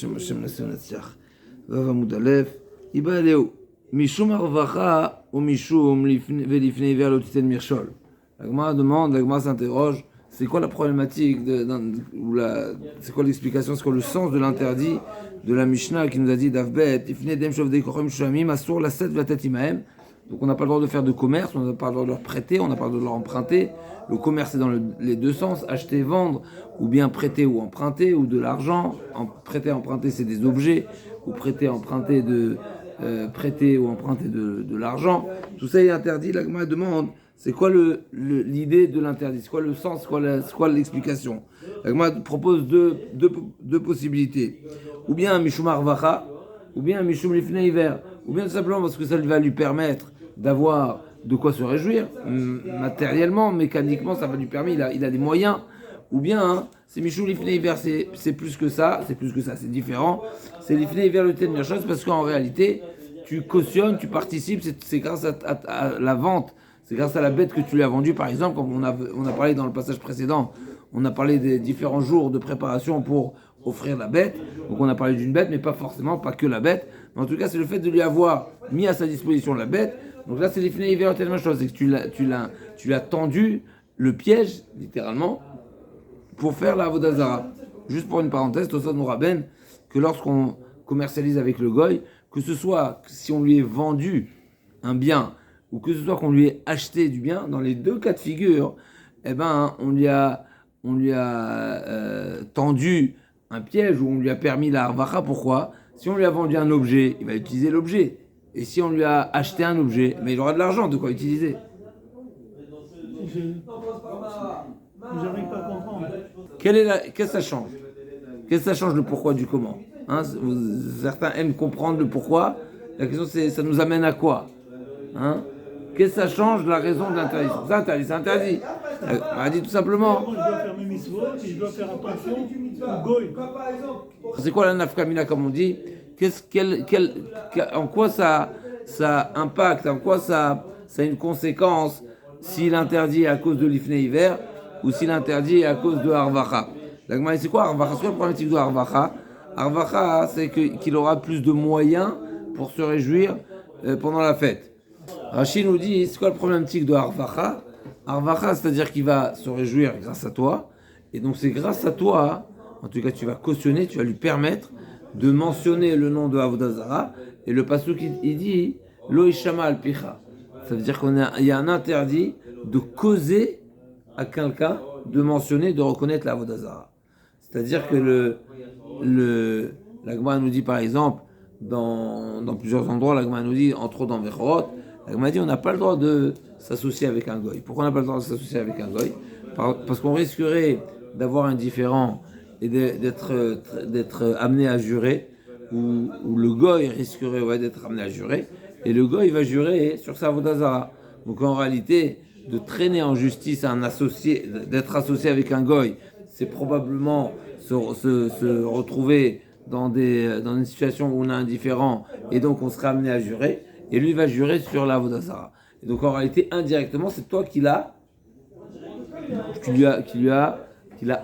שם השם נעשה ונצליח. ואב עמוד א', איבא אלוהו, משום הרווחה ומשום ולפני עיוור לא תיתן מכשול. La Gemara demande, la Gemara s'interroge, c'est quoi la problématique, c'est quoi l'explication, c'est quoi le sens de l'interdit de la Mishnah qui nous a dit d'Avbet, Tifne dem shovdei kochim shamim, asur la set vatet imahem. Donc on n'a pas le droit de faire de commerce, on n'a pas le droit de leur prêter, on n'a pas le droit de leur emprunter. Le commerce est dans les deux sens, acheter, vendre, ou bien prêter ou emprunter, ou de l'argent. Prêter, emprunter, c'est des objets, ou prêter, emprunter prêter ou emprunter de l'argent. Tout ça est interdit. La Gemara demande, c'est quoi l'idée de l'interdit? C'est quoi le sens? C'est quoi l'explication? La Gemara propose deux possibilités. Ou bien un mishum arvacha, ou bien un mishum lifnei hiver, ou bien tout simplement parce que ça va lui permettre d'avoir de quoi se réjouir, matériellement, mécaniquement, ça va lui permettre, il a des moyens, ou bien, c'est Mishou Lifnei Hiver, c'est plus que ça, c'est différent, c'est Lifnei Hiver le Ten chose parce qu'en réalité, tu cautionnes, tu participes, c'est grâce à la vente, c'est grâce à la bête que tu lui as vendue, par exemple, comme on a parlé dans le passage précédent, on a parlé des différents jours de préparation pour offrir la bête, donc on a parlé d'une bête, mais pas que la bête, mais en tout cas, c'est le fait de lui avoir mis à sa disposition la bête. Donc là, c'est les finales hiver tellement chose, c'est que tu l'as tendu le piège, littéralement, pour faire la Avodazara. Juste pour une parenthèse, Tosot nous ramène que lorsqu'on commercialise avec le goy, que ce soit si on lui est vendu un bien, ou que ce soit qu'on lui ait acheté du bien, dans les deux cas de figure, eh ben, on lui a tendu un piège, ou on lui a permis la Arvacha. Pourquoi? Si on lui a vendu un objet, il va utiliser l'objet. Et si on lui a acheté un objet, mais il aura de l'argent, de quoi utiliser. J'arrive pas à comprendre. Qu'est-ce que ça change? Qu'est-ce que ça change le pourquoi du comment? Certains aiment comprendre le pourquoi. La question c'est, ça nous amène à quoi? Qu'est-ce que ça change la raison de l'interdiction? C'est interdit. On a dit tout simplement. Moi, je dois faire mes mitzvot et je dois faire attention au goy. C'est quoi la nafkamina comme on dit? En quoi ça impacte, en quoi ça a une conséquence s'il interdit à cause de l'ifnei hiver ou s'il interdit à cause de Arvacha. La Gemara, c'est quoi Arvacha? C'est quoi le problématique de Arvacha? Arvacha, c'est qu'il aura plus de moyens pour se réjouir pendant la fête. Rachid nous dit, c'est quoi le problématique de Arvacha? Arvacha, c'est-à-dire qu'il va se réjouir grâce à toi, et donc c'est grâce à toi, en tout cas tu vas cautionner, tu vas lui permettre de mentionner le nom de Avodazara, et le pasuk il dit Lo ishama al picha. Ça veut dire qu'il y a un interdit de causer à quelqu'un de mentionner, de reconnaître la Avodazara. C'est-à-dire que la Gemara nous dit par exemple, dans plusieurs endroits, la Gemara nous dit, entre autres dans Vechorot, la Gemara dit on n'a pas le droit de s'associer avec un goy. Pourquoi on n'a pas le droit de s'associer avec un goy? Parce qu'on risquerait d'avoir un différend et d'être amené à jurer, ou le goy risquerait d'être amené à jurer, et le goy va jurer sur sa Avodazara. Donc en réalité, de traîner en justice un associé, d'être associé avec un goy, c'est probablement se retrouver dans une situation où on a un différend, et donc on serait amené à jurer, et lui va jurer sur la Avodazara. Et donc en réalité, indirectement, c'est toi qui l'a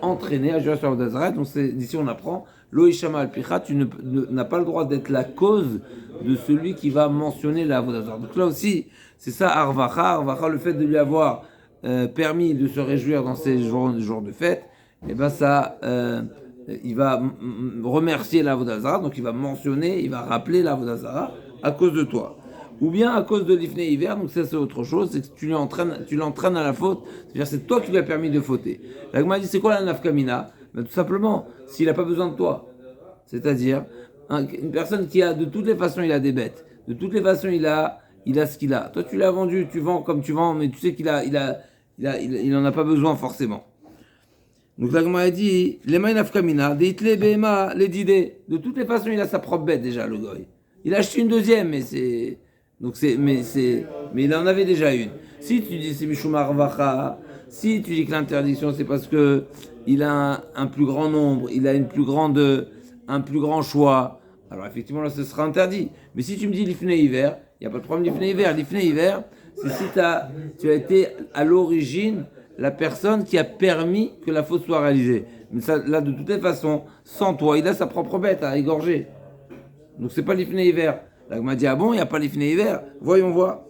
entraîné à jurer sur la Avodazara. Donc d'ici on apprend Lo ishama al picha, tu n'as pas le droit d'être la cause de celui qui va mentionner la Avodazara. Donc là aussi, c'est ça Arvacha, le fait de lui avoir permis de se réjouir dans ces jours de fête, et ben ça, il va remercier la Avodazara, donc il va mentionner, il va rappeler la Avodazara à cause de toi. Ou bien à cause de l'ifnei hiver, donc ça c'est autre chose, c'est que tu l'entraînes à la faute, c'est-à-dire c'est toi qui lui as permis de fauter. La Gemara dit c'est quoi la nafkamina? Ben, tout simplement, s'il n'a pas besoin de toi, c'est-à-dire une personne qui a de toutes les façons il a des bêtes, de toutes les façons il a ce qu'il a. Toi tu l'as vendu, tu vends comme tu vends, mais tu sais qu'il en a pas besoin forcément. Donc la Gemara dit les mains nafkamina, des itle behema, les didé. De toutes les façons il a sa propre bête déjà le goy. Il a acheté une deuxième, mais il en avait déjà une. Si tu dis c'est Mishum Arvacha, si tu dis que l'interdiction c'est parce que il a un plus grand nombre, il a un plus grand choix, alors effectivement là ce sera interdit. Mais si tu me dis l'ifnei hiver, il n'y a pas de problème l'ifnei hiver. L'ifnei hiver, c'est si tu as été à l'origine la personne qui a permis que la faute soit réalisée. Mais ça, là, de toutes les façons, sans toi, il a sa propre bête à égorger. Donc c'est pas l'ifné hiver. L'agma dit, ah bon, il n'y a pas l'ifné hiver. Voyons voir.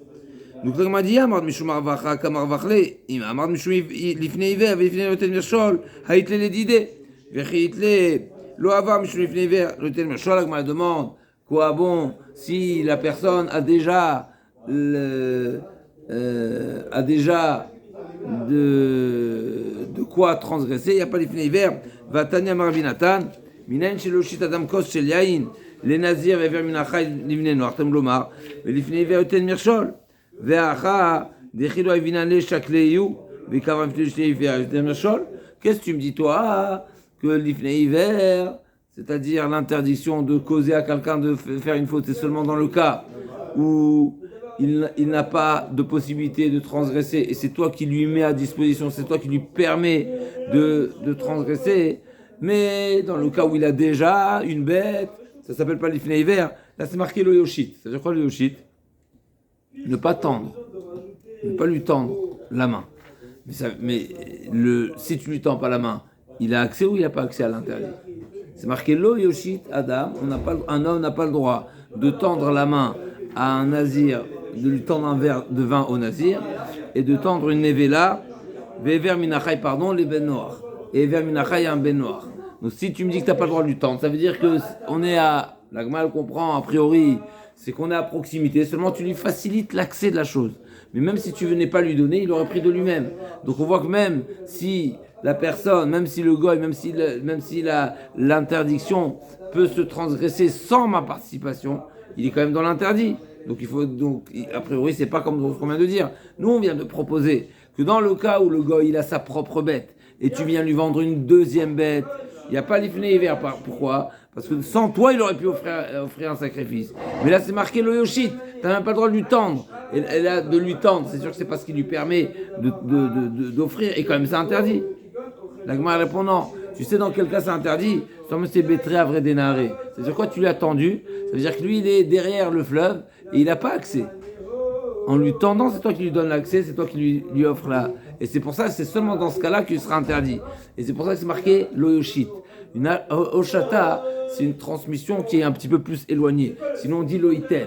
Donc l'agma dit, Amard Mishum Arvacha, Kamar Vachle, Amard Mishum l'ifné hiver, l'ifné Lotel Mirchol, Haïtle les didé, Vechitle, Loava Mishum l'ifné hiver, Lotel Mirchol, l'agma demande, quoi bon, si la personne a déjà de quoi transgresser, il n'y a pas l'ifné hiver, Vatania Marvinatan, Minayin Sheloshit Adam Kos Shel Yain, les nazirs vever minachai livne noir tem lomar velifne hiver uten mirchol veacha dechilo avinane shakleiu vekavam flishne hiver uten mirchol. Qu'est-ce que tu me dis toi que l'ifne hiver, c'est-à-dire l'interdiction de causer à quelqu'un de faire une faute, c'est seulement dans le cas où il n'a pas de possibilité de transgresser et c'est toi qui lui mets à disposition, c'est toi qui lui permets de transgresser. Mais dans le cas où il a déjà une bête, ça s'appelle pas l'ifné hiver. Là, c'est marqué le yoshit. Ça veut dire quoi le yoshit? Ne pas tendre. Ne pas lui tendre la main. Si tu lui tends pas la main, il a accès ou il n'a pas accès à l'interdit? C'est marqué lo yoshit Adam. Un homme n'a pas le droit de tendre la main à un nazir, de lui tendre un verre de vin au nazir, et de tendre une nevela, vever minachai, les ben noirs. Et ver minachai, un ben noir. Donc si tu me dis que tu n'as pas le droit de lui tendre, ça veut dire qu'on est à... La Gemara comprend, a priori, c'est qu'on est à proximité, seulement tu lui facilites l'accès de la chose. Mais même si tu venais pas lui donner, il aurait pris de lui-même. Donc on voit que même si la personne, même si le goy, même si l'interdiction peut se transgresser sans ma participation, il est quand même dans l'interdit. Donc a priori, c'est pas comme ce qu'on vient de dire. Nous, on vient de proposer que dans le cas où le goy, il a sa propre bête, et tu viens lui vendre une deuxième bête, il n'y a pas l'ifné hiver. Pourquoi? Parce que sans toi, il aurait pu offrir un sacrifice. Mais là, c'est marqué le yoshit. Tu n'as même pas le droit de lui tendre. Et là, de lui tendre, c'est sûr que c'est pas ce qui lui permet d'offrir. Et quand même, c'est interdit. La Gemara répond non. Tu sais dans quel cas c'est interdit? C'est bétré à vrai dénaré. C'est-à-dire quoi? Tu l'as tendu. Ça veut dire que lui, il est derrière le fleuve et il n'a pas accès. En lui tendant, c'est toi qui lui donnes l'accès, c'est toi qui lui offres là. Et c'est pour ça, c'est seulement dans ce cas-là qu'il sera interdit. Et c'est pour ça que c'est marqué l'oyoshit. Une oshata, c'est une transmission qui est un petit peu plus éloignée. Sinon, on dit loïten.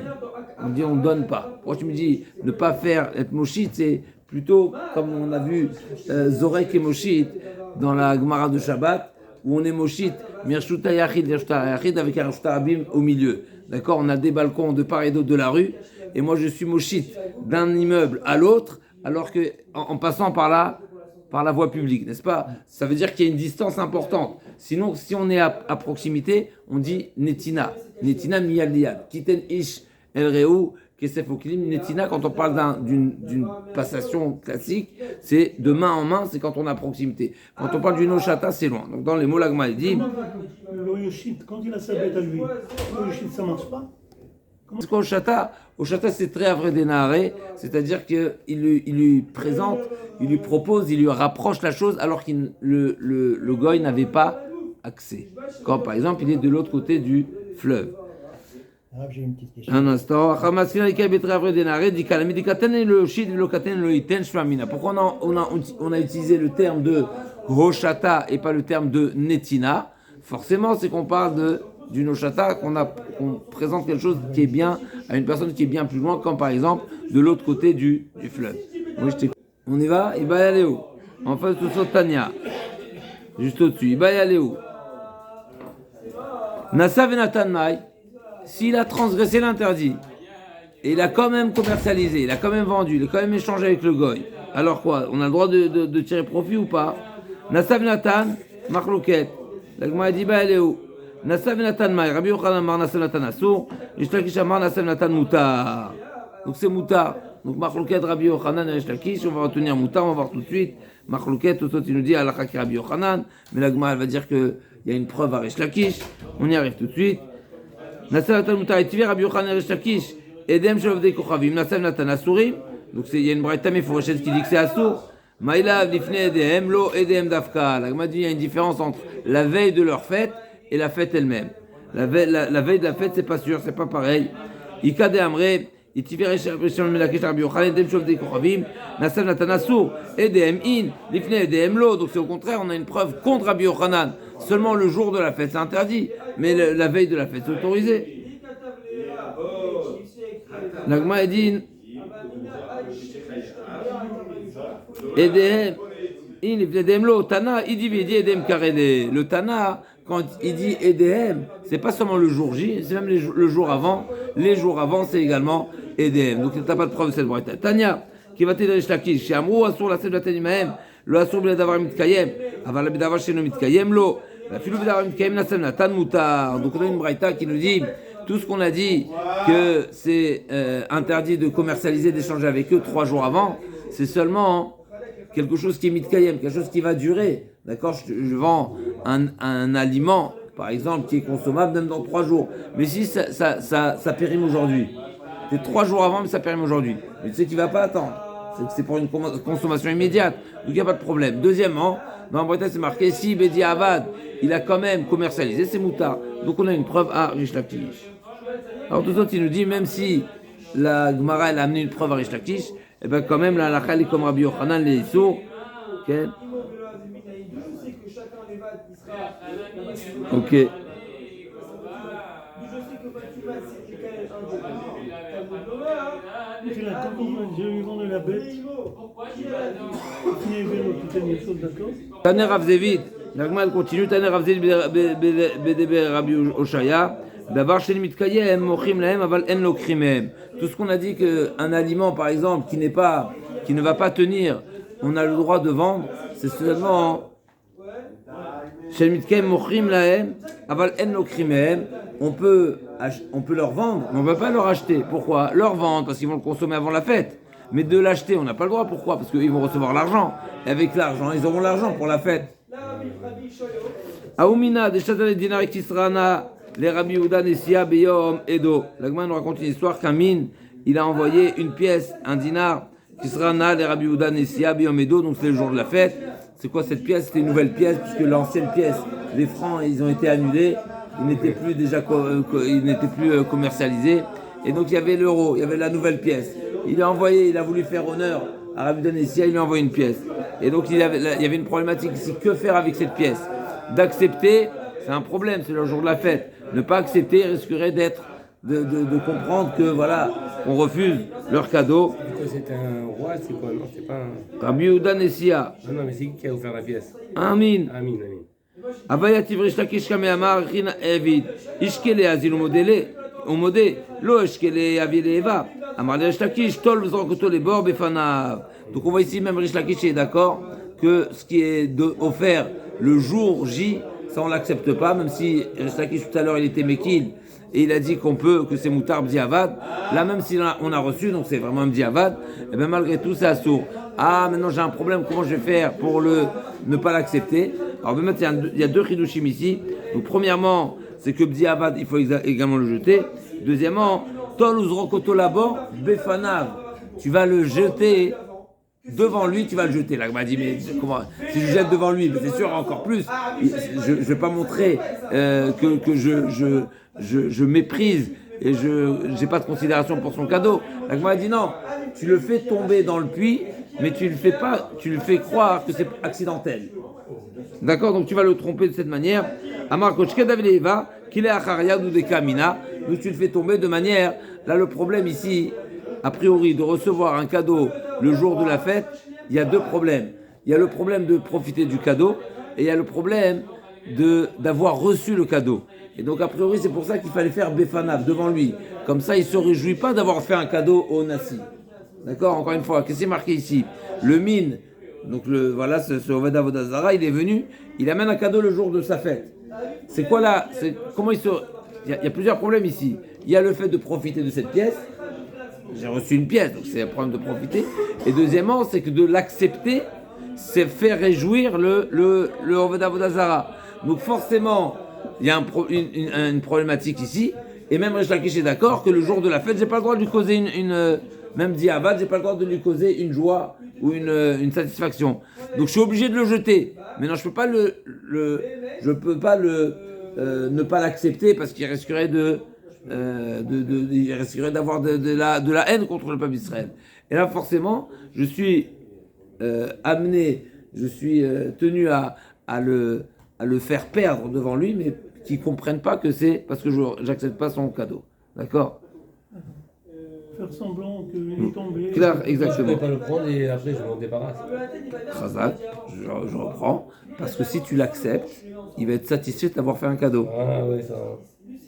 On dit on ne donne pas. Pourquoi tu me dis ne pas faire être moshit, c'est plutôt comme on a vu Zorek et moshit dans la Gemara de Shabbat, où on est moshit, mirshuta yachid, yachid avec un shtarabim au milieu. D'accord? On a des balcons de part et d'autre de la rue. Et moi, je suis moshit d'un immeuble à l'autre, alors que en passant par la voie publique, n'est-ce pas? Ça veut dire qu'il y a une distance importante. Sinon, si on est à proximité, on dit netina. Netina miyad liyad. Kiten ish el reu kesef okilim. Netina, quand on parle d'une passation classique, c'est de main en main, c'est quand on est à proximité. Quand on parle d'une oshata, c'est loin. Donc dans les mots, l'agma, il dit... Le yoshit, quand il a sa bête à lui, le yoshit, ça marche pas? Parce qu'Oshata, c'est très à vrai dénaré, c'est-à-dire qu'il lui présente, il lui propose, il lui rapproche la chose alors que le goy n'avait pas accès. Quand par exemple il est de l'autre côté du fleuve. Alors j'ai une petite question. Un instant. Pourquoi on a utilisé le terme de Roshata et pas le terme de Netina? Forcément, c'est qu'on parle d'une Oshata, qu'on présente quelque chose qui est bien à une personne qui est bien plus loin, comme par exemple de l'autre côté du fleuve. On y va? Il va y aller où? En face de Sotania. Juste au-dessus. Il va y aller où? Nasa Venatan Mai, s'il a transgressé l'interdit, et il a quand même commercialisé, il a quand même vendu, il a quand même échangé avec le goy, alors quoi? On a le droit de tirer profit ou pas? Nasa Venatan, Marlouket. La Gemara dit, bah, elle est où? Nasav Natan Mai, Rabbi Yochanan Mar Nasav Natan Assour, Rish Lakish Amar Nasav Natan Moutar. Donc c'est Moutar. Donc Machlouket Rabbi Yochanan et Rish Lakish, on va retenir Moutar, on va voir tout de suite. Machlouket, tout il nous dit Alakha ki Rabbi Yochanan, mais la Gemara elle va dire qu'il y a une preuve à Rish Lakish. On y arrive tout de suite. Nasav Natan Moutar, et Tivir Rabbi Yochanan et Rish Lakish, Edem Shovdei Kochavim, Nasav Natan Assourim. Donc il y a une braïta méfourachette qui dit que c'est Assour. Maïlav Lifne Edem, Lo Edem Dafka. La Gemara dit il y a une différence entre la veille de leur fête et la fête elle-même. La veille de la fête, c'est pas sûr, c'est pas pareil. Ika de Amre, Itiver Shem Melakesh Rabbi Yochanan, Edem Shovdei Kochavim, Nasav Natan Asur, Edem In, Lifnei Edem Lo. Donc c'est au contraire, on a une preuve contre Rabbi Yochanan. Seulement le jour de la fête, c'est interdit, mais la veille de la fête, c'est autorisé. L'Agma a dit Edem In, Lifnei Edem Lo. Tana, il dit Edem Karede. Le Tana, quand il dit EDM, c'est pas seulement le jour J, c'est même le jour avant. Les jours avant, c'est également EDM. Donc, tu n'as pas de preuve de cette braïta. Tania, qui va t'aider Rish Lakish, chez Amrou, Asur la Sèvres Tanimahem, le Asur Bidavar Mitkayem, Aval Bidavar chez nous Mitkayem, lo, la Filou Bidavar Mitkayem, Nasem Natan Moutar. Donc, on a une braïta qui nous dit tout ce qu'on a dit, que c'est interdit de commercialiser, d'échanger avec eux 3 jours avant, c'est seulement quelque chose qui est Mitkayem, quelque chose qui va durer. D'accord, je vends un aliment, par exemple, qui est consommable même dans 3 jours. Mais si ça périme aujourd'hui, c'est 3 jours avant, mais ça périme aujourd'hui. Mais tu sais qu'il ne va pas attendre. C'est pour une consommation immédiate. Donc il n'y a pas de problème. Deuxièmement, dans la Bretagne, c'est marqué si Bedi Avad, il a quand même commercialisé ses moutards. Donc on a une preuve à Rish Lakish. Alors tout ça, il nous dit, même si la Gemara elle a amené une preuve à Rish Lakish, et bien quand même, la halakha est comme Rabbi Yochanan, les Issour. Okay. Ok. J'ai eu vendu la bête. Taner Rav Zevid, l'Agma continue. Taner Rav Zevid bedebe Rabbi Oshaya. D'abord chez les Mitkayem, mochim lahem aval en lo krimehem. Tout ce qu'on a dit qu'un aliment, par exemple, qui ne va pas tenir, on a le droit de vendre, c'est seulement chez les Mitkayem, mochim lahem aval en lo krimehem. On peut leur vendre, mais on ne peut pas leur acheter. Pourquoi? Leur vendre, parce qu'ils vont le consommer avant la fête. Mais de l'acheter, on n'a pas le droit. Pourquoi? Parce qu'ils vont recevoir l'argent. Et avec l'argent, ils auront l'argent pour la fête. Aoumina, des châtels dinari kisrana, les Rabbi Yehuda Nessia Beyom Edo. L'Agma nous raconte une histoire qu'un mine, il a envoyé une pièce, un dinar, kisrana, les Rabbi Yehuda Nessia Beyom Edo. Donc c'est le jour de la fête. C'est quoi cette pièce? C'était une nouvelle pièce, puisque l'ancienne pièce, les francs, ils ont été annulés. Il n'était plus commercialisé. Et donc il y avait l'euro, il y avait la nouvelle pièce. Il a envoyé, il a voulu faire honneur à Rabbi Danessia, il lui a envoyé une pièce. Et donc il y avait une problématique ici. Que faire avec cette pièce? D'accepter, c'est un problème, c'est le jour de la fête. Ne pas accepter risquerait de comprendre que voilà, on refuse leur cadeau. C'est un roi, c'est quoi? Non, c'est pas un. Rabbi Danessia. Non, mais c'est qui a offert la pièce? Amin. Amin. Avaya tivrish lakish kameyamar china evid ishkele azil umode lo ishkele avile eva amar le rish lakish tol vzrokoto les bords befanav. Donc on voit ici même Rish Lakish est d'accord que ce qui est offert le jour J, ça on l'accepte pas, même si Rish Lakish tout à l'heure il était mekil et il a dit que c'est moutar bdiavad. Là même si on a reçu, donc c'est vraiment un bdiavad, et bien malgré tout c'est assourd. Ah, maintenant j'ai un problème, comment je vais faire pour ne pas l'accepter? Alors il y a 2 chidushim ici. Donc premièrement, c'est que bdiavad, il faut également le jeter. Deuxièmement, tol uzrokoto labor befanav. Tu vas le jeter devant lui, tu vas le jeter. Là, il m'a dit, mais comment? Si je jette devant lui, mais c'est sûr encore plus. Je ne vais pas montrer que je méprise et je n'ai pas de considération pour son cadeau. Là, il m'a dit non, tu le fais tomber dans le puits, mais tu le fais croire que c'est accidentel. D'accord, donc tu vas le tromper de cette manière. Amar Kochke Davileva, qu'il est Acharia ou des Kamina, donc tu le fais tomber de manière. Là, le problème ici, a priori, de recevoir un cadeau le jour de la fête, il y a 2 problèmes. Il y a le problème de profiter du cadeau et il y a le problème d'avoir reçu le cadeau. Et donc, a priori, c'est pour ça qu'il fallait faire Befanav devant lui. Comme ça, il ne se réjouit pas d'avoir fait un cadeau au Nassi. D'accord, encore une fois, qu'est-ce qui est marqué ici? Le mine, donc voilà, ce Oved Avodazara, il est venu, il amène un cadeau le jour de sa fête. C'est quoi là? Comment il y a plusieurs problèmes ici. Il y a le fait de profiter de cette pièce. J'ai reçu une pièce, donc c'est un problème de profiter. Et deuxièmement, c'est que de l'accepter, c'est faire réjouir le Oved Avodazara. Donc forcément, il y a une problématique ici. Et même Rish Lakish est d'accord que le jour de la fête, j'ai pas le droit de lui causer même Diavad, j'ai pas le droit de lui causer une joie ou une satisfaction. Donc je suis obligé de le jeter. Maintenant, je peux pas ne pas l'accepter parce qu'il risquerait il risquerait d'avoir de la haine contre le peuple d'Israël. Et là, forcément, je suis amené, je suis tenu à le faire perdre devant lui, mais qu'ils ne comprennent pas que c'est parce que je n'accepte pas son cadeau. D'accord? Faire semblant qu'il est tombé. Clair, Je ne exactement. peux pas le prendre et après je m'en débarrasse. Khazak, je reprends, parce que si tu l'acceptes, il va être satisfait de t'avoir fait un cadeau. Ah ouais, ça. Lui,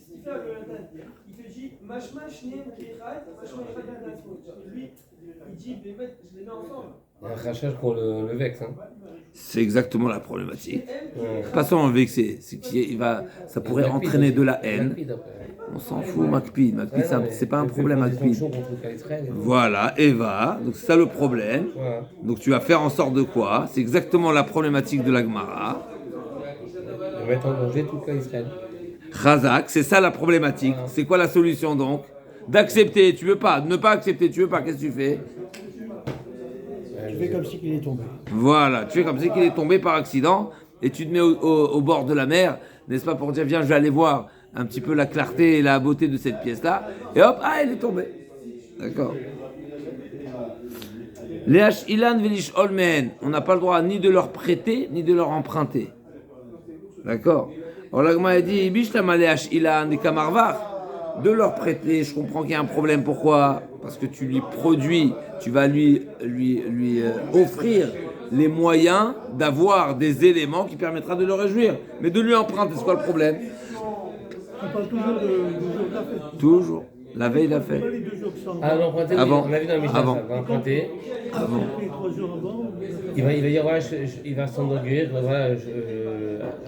il dit, je les mets ensemble. Il y a un crachage pour le vexe. Hein. C'est exactement la problématique. Ouais. Pas seulement vexé, c'est ça pourrait entraîner de la haine. On s'en fout, Macpid. Macpid, c'est pas un problème, Macpid. Voilà, Eva, donc c'est ça le problème. Voilà. Donc tu vas faire en sorte de quoi? C'est exactement la problématique de la Gemara. De mettre en danger tout le cas Israël. Khazak, c'est ça la problématique. Voilà. C'est quoi la solution donc? D'accepter, tu veux pas. Ne pas accepter, tu veux pas. Qu'est-ce que tu fais? Tu fais comme si il est tombé. Voilà, tu fais comme si qu'il est tombé par accident et tu te mets au bord de la mer, n'est-ce pas, pour dire viens, je vais aller voir un petit peu la clarté et la beauté de cette pièce-là. Et hop, ah, elle est tombée. D'accord. Les Ilan Velish Olmen, on n'a pas le droit ni de leur prêter, ni de leur emprunter. D'accord. Alors l'agma a dit Bishlama les Ilan des Kamarvar, de leur prêter, je comprends qu'il y a un problème. Pourquoi? Parce que tu lui produis, tu vas lui offrir les moyens d'avoir des éléments qui permettra de le réjouir. Mais de lui emprunter, c'est quoi le problème? On parle toujours de jour de la fête. Toujours. La veille, la fête. Pas les 2 jours qui sont Ah, l'emprunter, oui, Avant. on a vu dans le Mishnah, Avant. ça va emprunter. Avant. les 3 jours avant. Il va dire, voilà, il va s'enorgueillir, voilà,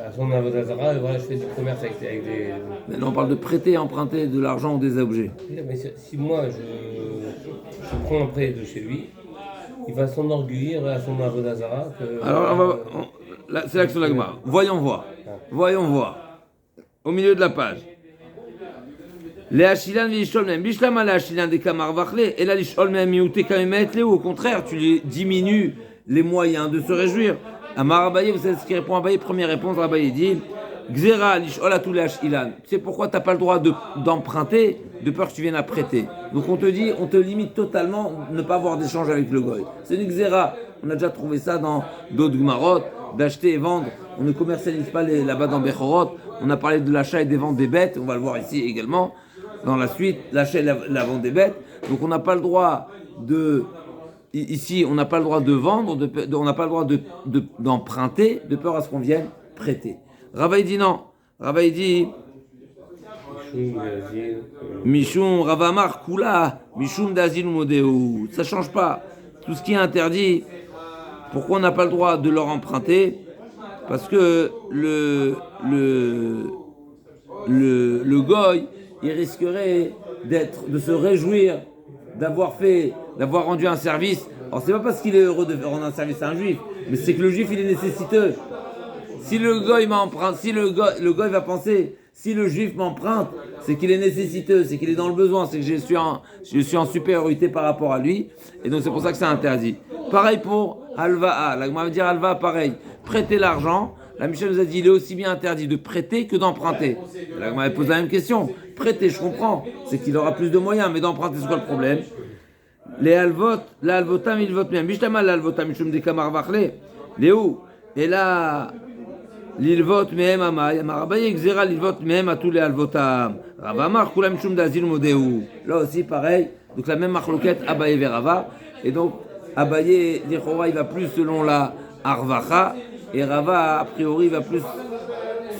à son avodazara, voilà, je fais du commerce avec des... Maintenant, on parle de prêter, emprunter de l'argent ou des objets. Mais si moi, je prends un prêt de chez lui, il va s'enorgueillir à son avodazara que... Alors, c'est l'action de la Gemara. Voyons voir. Voyons voir. Au milieu de la page. Les Hashilan Vishol Bishlama les Hashilan des Kamar Vachle, et là, Lishol Mem Miouté Kamemet, au contraire, tu les diminues les moyens de se réjouir. Amar Abaye, vous savez ce qui répond à Abaye? Première réponse, Abaye dit Xera Lishol Atou les Hashilan. Tu sais pourquoi tu n'as pas le droit d'emprunter, de peur que tu viennes à prêter. Donc on te dit, on te limite totalement ne pas avoir d'échange avec le goy. C'est une Xera. On a déjà trouvé ça dans d'autres Gemarot, d'acheter et vendre. On ne commercialise pas là-bas dans Bechorot. On a parlé de l'achat et des ventes des bêtes, on va le voir ici également. Dans la suite, l'achat et la vente des bêtes. Donc on n'a pas le droit de... Ici, on n'a pas le droit de vendre, on n'a pas le droit d'emprunter, de peur à ce qu'on vienne prêter. Ravaï dit non. Ravaï dit... Mishum Ravamar Kula, Mishum Dazil Modeu. Ça ne change pas. Tout ce qui est interdit, pourquoi on n'a pas le droit de leur emprunter? Parce que le goy, il risquerait de se réjouir d'avoir rendu un service. Alors c'est pas parce qu'il est heureux de rendre un service à un juif, mais c'est que le juif il est nécessiteux. Si le goy m'emprunte, si le goy va penser, si le juif m'emprunte, c'est qu'il est nécessiteux, c'est qu'il est dans le besoin, c'est que je suis en supériorité par rapport à lui, et donc c'est pour ça que c'est interdit. Pareil pour Alva'a, la Gemara veut dire Alva, pareil, prêter l'argent. La Mishnah nous a dit il est aussi bien interdit de prêter que d'emprunter. La Gemara pose la même question. Prêter, je comprends, c'est qu'il aura plus de moyens, mais d'emprunter, c'est quoi le problème? Les alvot, la alvotam, il vote bien. Bishtama la alvotam, mishum de kamar vachle. Léo, et là, l'ilvot mehem amay, amarabaye, xera l'ilvot mehem à tous les alvotam. Ravamar, kula mishum d'azil modeu. Là aussi, pareil, donc la même marloquette, Abaye verava. Et donc, Abaye, l'Ichora, il va plus selon la arvacha. Et Rava, a priori, va plus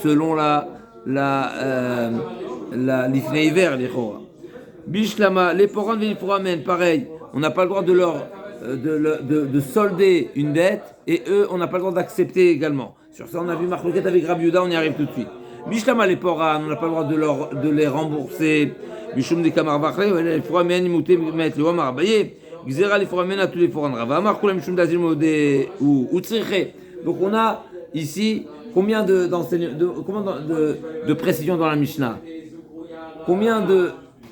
selon l'ifnei hiver, l'Ichora. Bishlama, les poran v'ilforamen, pareil, on n'a pas le droit de solder une dette, et eux, on n'a pas le droit d'accepter également. Sur ça, on a vu Marloquette avec Rabbi Yehuda, on y arrive tout de suite. Bishlama, les poran, on n'a pas le droit de les rembourser. Bishum de kamar vachle, les foramen, imouté, met le wamar baye. Xera, les foramen, à tous les foran. Rava, amar, kula mishum d'azil modé, ou tzriché. Donc on a ici combien de précisions dans la Mishnah? Combien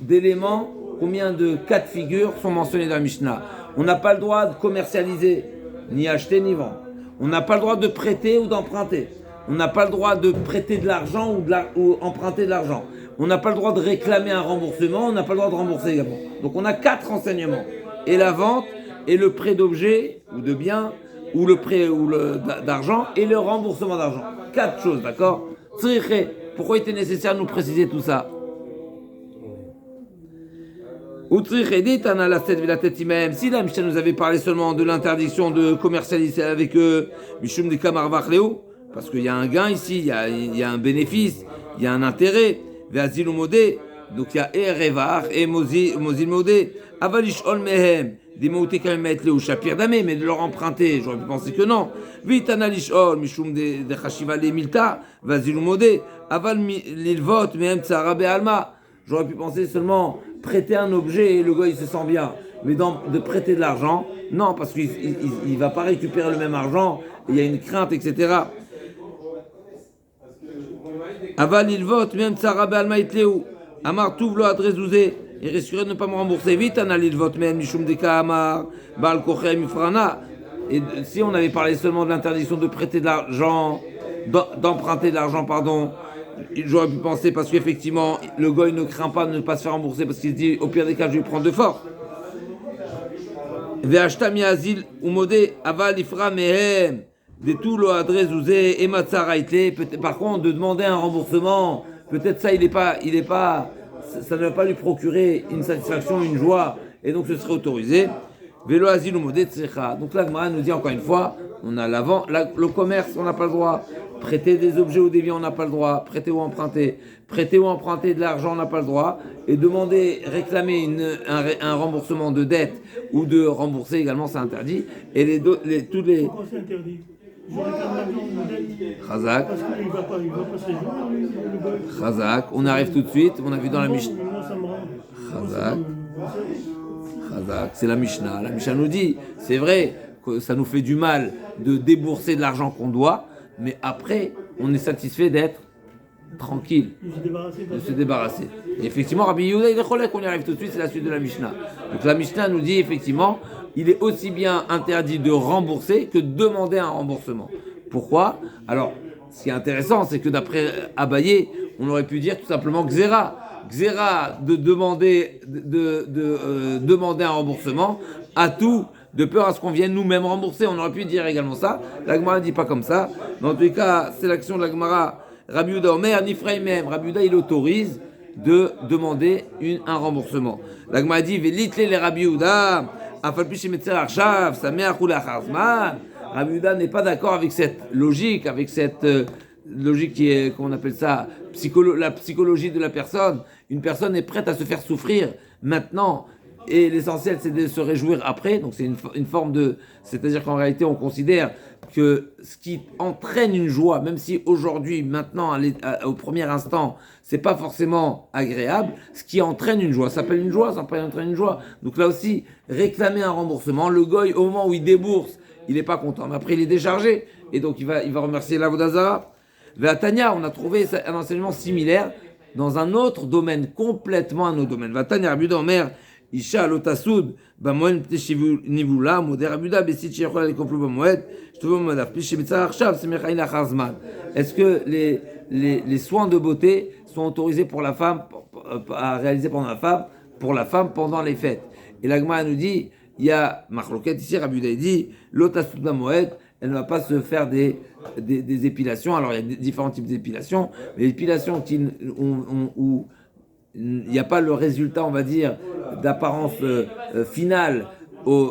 d'éléments, combien de cas de figure sont mentionnés dans la Mishnah? On n'a pas le droit de commercialiser, ni acheter, ni vendre. On n'a pas le droit de prêter ou d'emprunter. On n'a pas le droit de prêter de l'argent ou emprunter de l'argent. on n'a pas le droit de réclamer un remboursement, on n'a pas le droit de rembourser également. Donc on a 4 enseignements. Et la vente, et le prêt d'objets, ou de biens, ou le prêt d'argent, et le remboursement d'argent. 4 choses, d'accord? Tzriché, pourquoi il était nécessaire de nous préciser tout ça? Si la Mishnah nous avait parlé seulement de l'interdiction de commercialiser avec eux, Mishum de Kamarvach Léo, parce qu'il y a un gain ici, il y a un bénéfice, il y a un intérêt, Ve'azil Modé, donc il y a Erevar et Mozil Modé, Avalish Ol Mehem, des Mouté Kamet Léo, Shapir Damé, mais de leur emprunter, j'aurais pu penser que non. Vitanalish Ol, Mishum de Chashiva Le Milta, Ve'azil Modé, Aval Lilvot, Mehem Tsarabe Alma, j'aurais pu penser seulement prêter un objet et le gars il se sent bien. Mais de prêter de l'argent, non, parce qu'il ne va pas récupérer le même argent, il y a une crainte, etc. Aval il vote, même Tsarabe Alma Itleu, Amar Touvlo Adrezouzé, il risquerait de ne pas me rembourser vite, Anal il vote, même Mishum Deka Amar, Baal Kochem Ifrana. Et si on avait parlé seulement de l'interdiction de prêter de l'argent, d'emprunter de l'argent, pardon, j'aurais pu penser parce qu'effectivement le goy ne craint pas de ne pas se faire rembourser parce qu'il se dit au pire des cas je vais prendre de force. Ve'ashtam yazil umode aval ifra mehem de tout lo adrezouzé et matzaraïté. Par contre de demander un remboursement, peut-être ça il est pas ça ne va pas lui procurer une satisfaction, une joie, et donc ce serait autorisé. Velo azil umode tsecha. Donc là Gemara nous dit encore une fois, on a le commerce, on n'a pas le droit. Prêter des objets ou des biens, on n'a pas le droit. Prêter ou emprunter de l'argent, on n'a pas le droit. Et réclamer un remboursement de dette ou de rembourser également, c'est interdit. Et tous les. Pourquoi c'est interdit? Je réclame l'argent de dette. Chazak. Parce qu'il ne va pas se réjouir, le goy. Chazak. On arrive tout de suite. On a vu dans la Mishnah. Moi, ça me rend. Chazak. Chazak. C'est la Mishnah. La Mishnah nous dit, c'est vrai que ça nous fait du mal de débourser de l'argent qu'on doit. Mais après, on est satisfait d'être tranquille, de se débarrasser. Et effectivement, Rabbi Yehuda, il est cholek, on y arrive tout de suite, c'est la suite de la Mishnah. Donc la Mishnah nous dit effectivement, il est aussi bien interdit de rembourser que de demander un remboursement. Pourquoi? Alors, ce qui est intéressant, c'est que d'après Abaye, on aurait pu dire tout simplement Xéra. Xéra de demander un remboursement à tout, de peur à ce qu'on vienne nous-mêmes rembourser. On aurait pu dire également ça. La Gemara ne dit pas comme ça. Mais en tous les cas, c'est l'action de la Gemara. Rabbi Yehuda Omer, Nifraï même. Rabbi Yehuda, il autorise de demander un remboursement. La Gemara dit, Velitle les Rabbi Yehuda, Afalpi Shemetzer Arshav, Sameach ou Lacharzman. Rabbi Yehuda n'est pas d'accord avec cette logique, logique qui est, comment on appelle ça, la psychologie de la personne. Une personne est prête à se faire souffrir maintenant. Et l'essentiel, c'est de se réjouir après. Donc, c'est une forme de... C'est-à-dire qu'en réalité, on considère que ce qui entraîne une joie, même si aujourd'hui, maintenant, au premier instant, c'est pas forcément agréable, ce qui entraîne une joie, ça s'appelle une joie, ça entraîne une joie. Donc là aussi, réclamer un remboursement, le goy, au moment où il débourse, il n'est pas content. Mais après, il est déchargé. Et donc, il va remercier l'Avodazara. Vers Tanya, on a trouvé un enseignement similaire dans un autre domaine, complètement un autre domaine. Vatanya, Rabbi Yehuda Omer, Isha lotasoud, bamoen ptishivu nivula, modera buda, besit chirola les complots bamoed, je te veux me dire, ptishimitza archav, c'est mechaïla charzman. Est-ce que les soins de beauté sont autorisés pour la femme, à réaliser pour la femme pendant les fêtes? Et l'Agma nous dit, il y a Machloket ici, Rabbi Yehuda dit, lotasoud bamoed, elle ne va pas se faire des épilations. Alors il y a différents types d'épilations, mais l'épilation où il n'y a pas le résultat, on va dire, d'apparence finale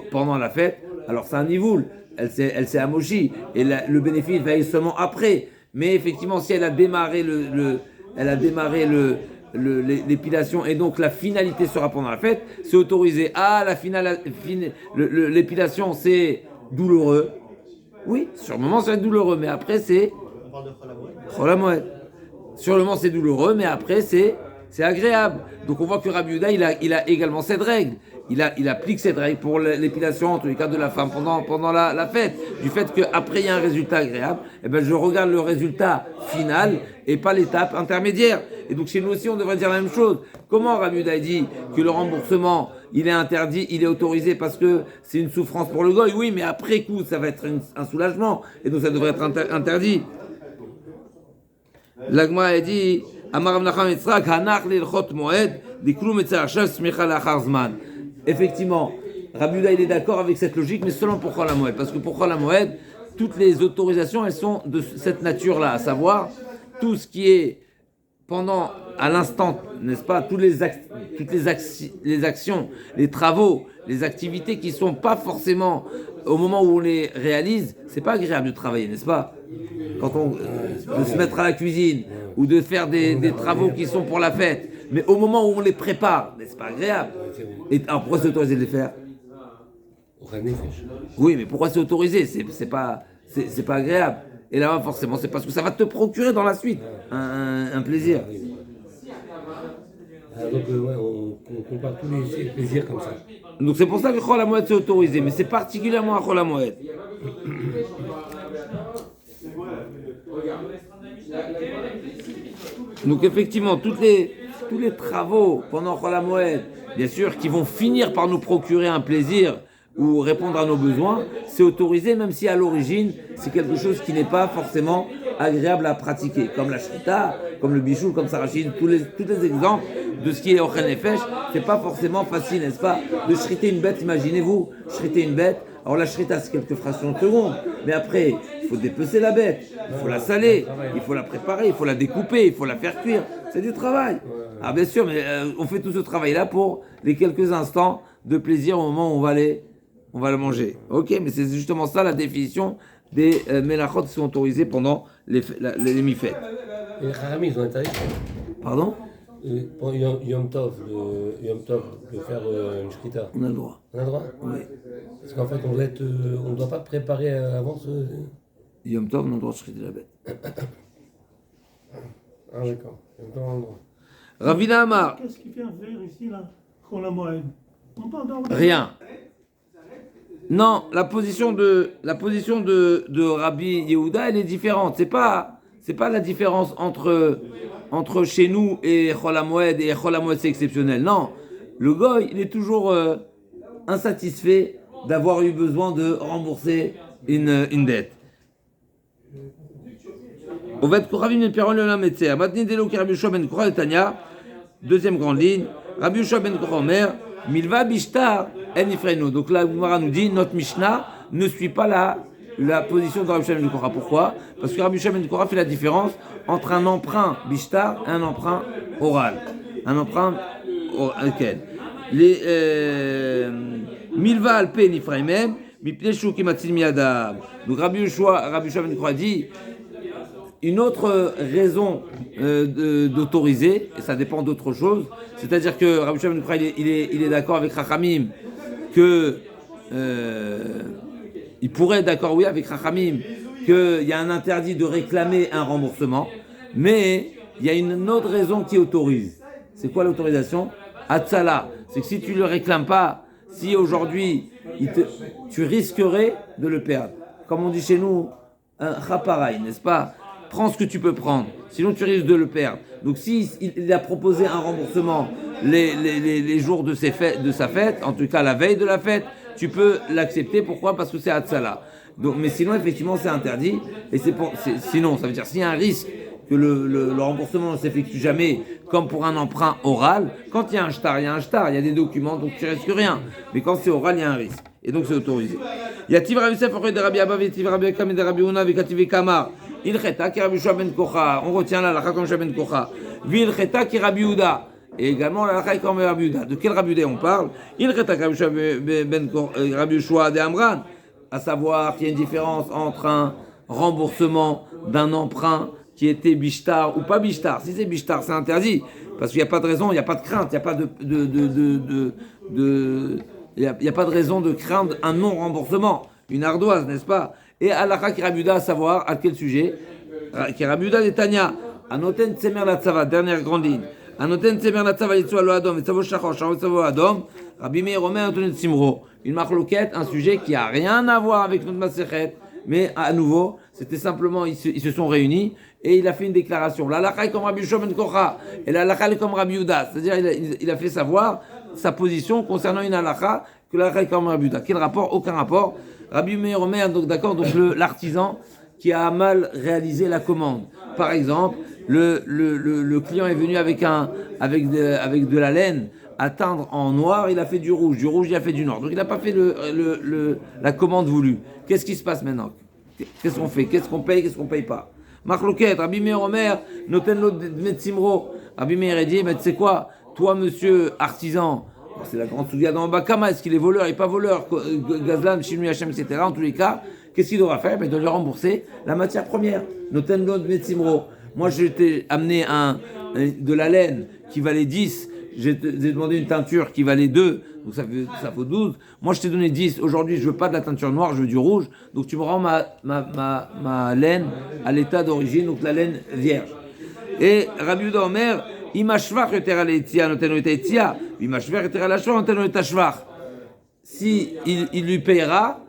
pendant la fête, alors c'est un nivoul, elle s'est amochie, et le bénéfice va être seulement après. Mais effectivement, si elle a démarré l'épilation, et donc la finalité sera pendant la fête, c'est autorisé. Ah, l'épilation, c'est douloureux. Oui, sur le moment, ça va être douloureux, mais après, c'est... On parle de Chol HaMoed. Sur le moment, c'est douloureux, mais après, c'est agréable. Donc on voit que Rabbi Yehuda, il a également cette règle. Il applique cette règle pour l'épilation, en tous les cas de la femme, pendant la fête. Du fait qu'après, il y a un résultat agréable, eh ben, je regarde le résultat final et pas l'étape intermédiaire. Et donc chez nous aussi, on devrait dire la même chose. Comment Rabbi Yehuda dit que le remboursement, il est interdit, il est autorisé parce que c'est une souffrance pour le goy? Oui, mais après coup, ça va être un soulagement. Et donc ça devrait être interdit. L'Agma a dit, Amar Rav Nachman Yitzchak, Hanach l'ilchot moed, diklum etzer hashav smicha lachar zman. Effectivement, Rabbi Yehuda il est d'accord avec cette logique, mais seulement pour Chol HaMoed, parce que pour Chol HaMoed, toutes les autorisations, elles sont de cette nature-là, à savoir tout ce qui est pendant, à l'instant, n'est-ce pas, toutes les actions, les travaux, les activités qui sont pas forcément au moment où on les réalise, c'est pas agréable de travailler, n'est-ce pas? Quand on de se mettre à la cuisine ou de faire des travaux qui sont pour la fête, mais au moment où on les prépare, mais c'est pas agréable. Et alors pourquoi c'est autorisé de les faire? Oui, mais pourquoi c'est autorisé? C'est pas agréable. Et là, forcément, c'est parce que ça va te procurer dans la suite un plaisir. Donc, on compare tous les plaisirs comme ça. Donc c'est pour ça que Chol HaMoed c'est autorisé, mais c'est particulièrement à Chol HaMoed. Donc effectivement, tous les travaux pendant Chol HaMoed, bien sûr, qui vont finir par nous procurer un plaisir ou répondre à nos besoins, c'est autorisé, même si à l'origine, c'est quelque chose qui n'est pas forcément agréable à pratiquer, comme la shrita, comme le bichoul, comme Sarachine, tous les exemples de ce qui est Ochel Nefesh, c'est pas forcément facile, n'est-ce pas, de shriter une bête. Imaginez-vous, shriter une bête. Alors la shrita, c'est quelques fractions de secondes, mais après, il faut dépecer la bête, il faut la saler, il faut la préparer, il faut la découper, il faut la faire cuire. C'est du travail. Ah bien sûr, mais on fait tout ce travail-là pour les quelques instants de plaisir au moment où on va le manger. Ok, mais c'est justement ça la définition des melachot qui sont autorisés pendant les mi-fêtes. Et les Kharami, ils ont interdit. Pardon? Pour Yom Tov, de faire une shrita. On a le droit. On a le droit? Oui. Parce qu'en fait, on ne doit pas préparer avant ce... Yom Tov, on a le droit de shriter la bête. Ah d'accord, Yom Tov, on a le droit. Ravina Amar. Qu'est-ce qui fait un verre ici, là, Chol HaMoed? On parle d'ordre. Rien. Non, la position de Rabbi Yehuda, elle est différente. C'est pas la différence entre chez nous et Chol HaMoed, et Chol HaMoed c'est exceptionnel. Non, le goy, il est toujours insatisfait d'avoir eu besoin de rembourser une dette. On va être Rabbi Ben Piron le Lametzer. Matni Delo Rabbi Yoshua Ben Korah Tanya. Deuxième grande ligne. Rabbi Yoshua Ben Korah Omer. Milva Bishtar En Ifreinu. Donc là, Gemara nous dit notre Mishnah ne suit pas la position de Rabbi Yoshua Ben Korah. Pourquoi? Parce que Rabbi Yoshua Ben Korah fait la différence entre un emprunt Bishtar et un emprunt oral. Un emprunt oral. Les Milva Alpe Nifraimem. Mipneshu Kimatzil Miadam. Donc Rabbi Yoshua Ben Korah dit une autre raison d'autoriser, et ça dépend d'autre chose, c'est-à-dire que Rabbi Yoshua Ben Korah il est d'accord avec Chachamim que il pourrait être d'accord avec Chachamim qu'il y a un interdit de réclamer un remboursement, mais il y a une autre raison qui autorise. C'est quoi l'autorisation? Hatzala, c'est que si tu ne le réclames pas, si aujourd'hui tu risquerais de le perdre. Comme on dit chez nous, un chaparai, n'est-ce pas? Prends ce que tu peux prendre, sinon tu risques de le perdre. Donc s'il a proposé un remboursement les jours de sa fête, en tout cas la veille de la fête, tu peux l'accepter. Pourquoi? Parce que c'est Hatzala. Donc, mais sinon, effectivement, c'est interdit. Et sinon, ça veut dire s'il y a un risque que le remboursement ne s'effectue jamais, comme pour un emprunt oral, quand il y a un shtar, il y a des documents, donc tu risques rien. Mais quand c'est oral, il y a un risque. Et donc c'est autorisé. Yativ Rabbi Yosef auprès de Rabbi Abba, Yativ Rabbi Akam et de Rabbi Una, Vekativ Kamar. Il cheta qui Rabbi Yoshua Ben Kocha. On retient la lacha comme Yoshua Ben Kocha. Vil cheta qui Rabbi Uda. Et également la lacha comme Rabbi Uda. De quel Rabbi Uda on parle? Il cheta qui Rabbi Yoshua de Amran. À savoir qu'il y a une différence entre un remboursement d'un emprunt qui était bishtar ou pas bishtar. Si c'est bishtar, c'est interdit. Parce qu'il n'y a pas de raison, il n'y a pas de crainte, il n'y a pas il n'y a pas de raison de craindre un non-remboursement, une ardoise, n'est-ce pas? Et Alakha Kirabuda, à savoir, à quel sujet? Kirabuda de Tanya, Anoten Tsemer la Tzava, dernière grande ligne. Anoten Tsemer la Tzava, Yitzua lo Adom, Yitzavo Shachosh, Yitzavo Adom, Rabbi Meir Omer, Antonin Simro. Une marloquette, un sujet qui n'a rien à voir avec notre Masechet, mais à nouveau, c'était simplement, ils se sont réunis et il a fait une déclaration. L'Alakha est comme Rabbi Yoshua Ben Kocha et l'Alakha est comme Rabbi Yehuda. C'est-à-dire, il a fait savoir sa position concernant une halakha que l'halakha est comme Rabbi Yehuda. Quel rapport? Aucun rapport. Rabbi Meir Omer, donc d'accord, donc l'artisan qui a mal réalisé la commande. Par exemple, le client est venu avec de la laine à teindre en noir, il a fait du rouge, il a fait du noir. Donc il n'a pas fait la commande voulue. Qu'est-ce qui se passe maintenant? Qu'est-ce qu'on fait? Qu'est-ce qu'on paye pas? Machloket, Rabbi Meir Omer, noten lo metsimro. Rabbi Meir dit, mais tu sais quoi? Toi, monsieur artisan, c'est la grande soudia dans Bakama, est-ce qu'il est voleur, il n'est pas voleur, Gazlan, Shinui Hashem, etc. En tous les cas, qu'est-ce qu'il devra faire? Il doit lui rembourser la matière première. Noten lo metsimro. Moi, je t'ai amené de la laine qui valait 10. J'ai demandé une teinture qui valait 2, donc ça vaut 12. Moi, je t'ai donné 10. Aujourd'hui, je veux pas de la teinture noire, je veux du rouge. Donc, tu me rends ma laine à l'état d'origine, donc la laine vierge. Et Rabbi Yehuda Omer, imashvach yoter al etzia noten lo et etzia, imashvach yoter al ashvach noten lo et ashvach. Si il lui payera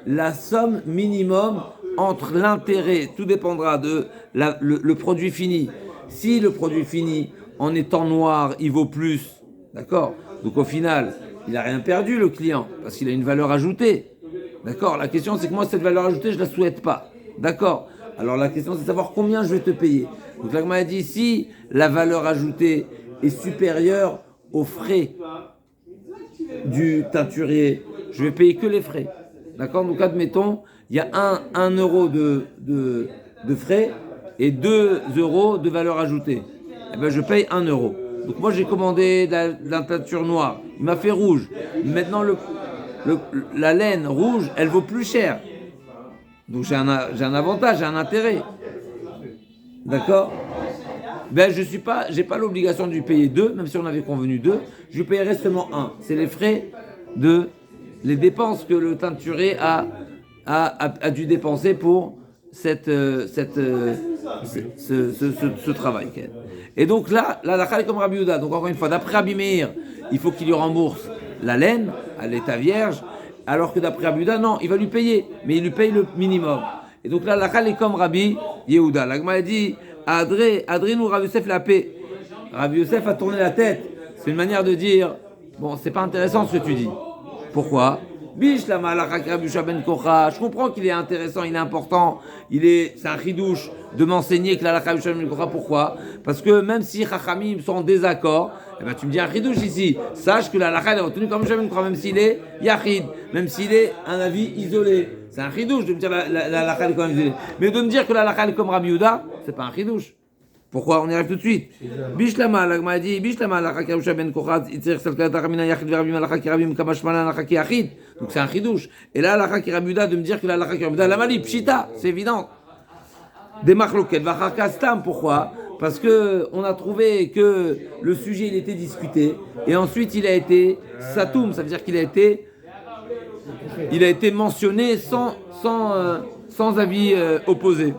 la somme minimum entre l'intérêt, tout dépendra de le produit fini. Si le produit fini, en étant noir, il vaut plus, d'accord? Donc au final, il n'a rien perdu le client, parce qu'il a une valeur ajoutée, d'accord? La question c'est que moi cette valeur ajoutée, je ne la souhaite pas, d'accord? Alors la question c'est de savoir combien je vais te payer. Donc là, m'a dit, si la valeur ajoutée est supérieure aux frais du teinturier, je vais payer que les frais, d'accord? Donc admettons, il y a 1 euro de frais et 2 euros de valeur ajoutée. Eh ben, je paye 1 euro. Donc moi j'ai commandé de la teinture noire, il m'a fait rouge. Maintenant la laine rouge, elle vaut plus cher. Donc j'ai un avantage, j'ai un intérêt. D'accord? Ben j'ai pas l'obligation de lui payer 2, même si on avait convenu 2, je lui payerai seulement 1. C'est les frais les dépenses que le teinturier a dû dépenser pour ce travail. Et donc là, la halakha est comme Rabbi Yehuda. Donc encore une fois, d'après Rabbi Meir, il faut qu'il lui rembourse la laine à l'état vierge, alors que d'après Rabbi Yehuda, non, il va lui payer, mais il lui paye le minimum. Et donc là, la halakha est comme Rabbi Yehuda. La Gemara dit, Adrinu Rabbi Yosef la paix. Rabbi Yosef a tourné la tête. C'est une manière de dire, bon, c'est pas intéressant ce que tu dis. Pourquoi? Je comprends qu'il est intéressant, il est important, c'est un chidouche de m'enseigner que la halakha ben kocha. Pourquoi? Parce que même si Chachamim sont en désaccord, eh ben tu me dis un chidouche ici. Sache que la halakha est retenue comme ben kocha, même s'il est yachid, même s'il est un avis isolé. C'est un chidouche de me dire la halakha est comme isolée. Mais de me dire que la halakha est comme Rabbi Yehuda, c'est pas un chidouche. Pourquoi? On y arrive tout de suite. Bishlama, la Gemara dit, Bishlama, la halakha ben kocha, itzir salkat aramina yachid verabim halakha kirabim kamashmana halakha yachid. Donc c'est un chidouche. Et là, la halakha kirabim de me dire que la halakha kirabim la mali pshita, c'est évident. Des machloket vachakastam, pourquoi? Parce que on a trouvé que le sujet il était discuté et ensuite il a été satoum, ça veut dire qu'il a été mentionné sans avis opposé.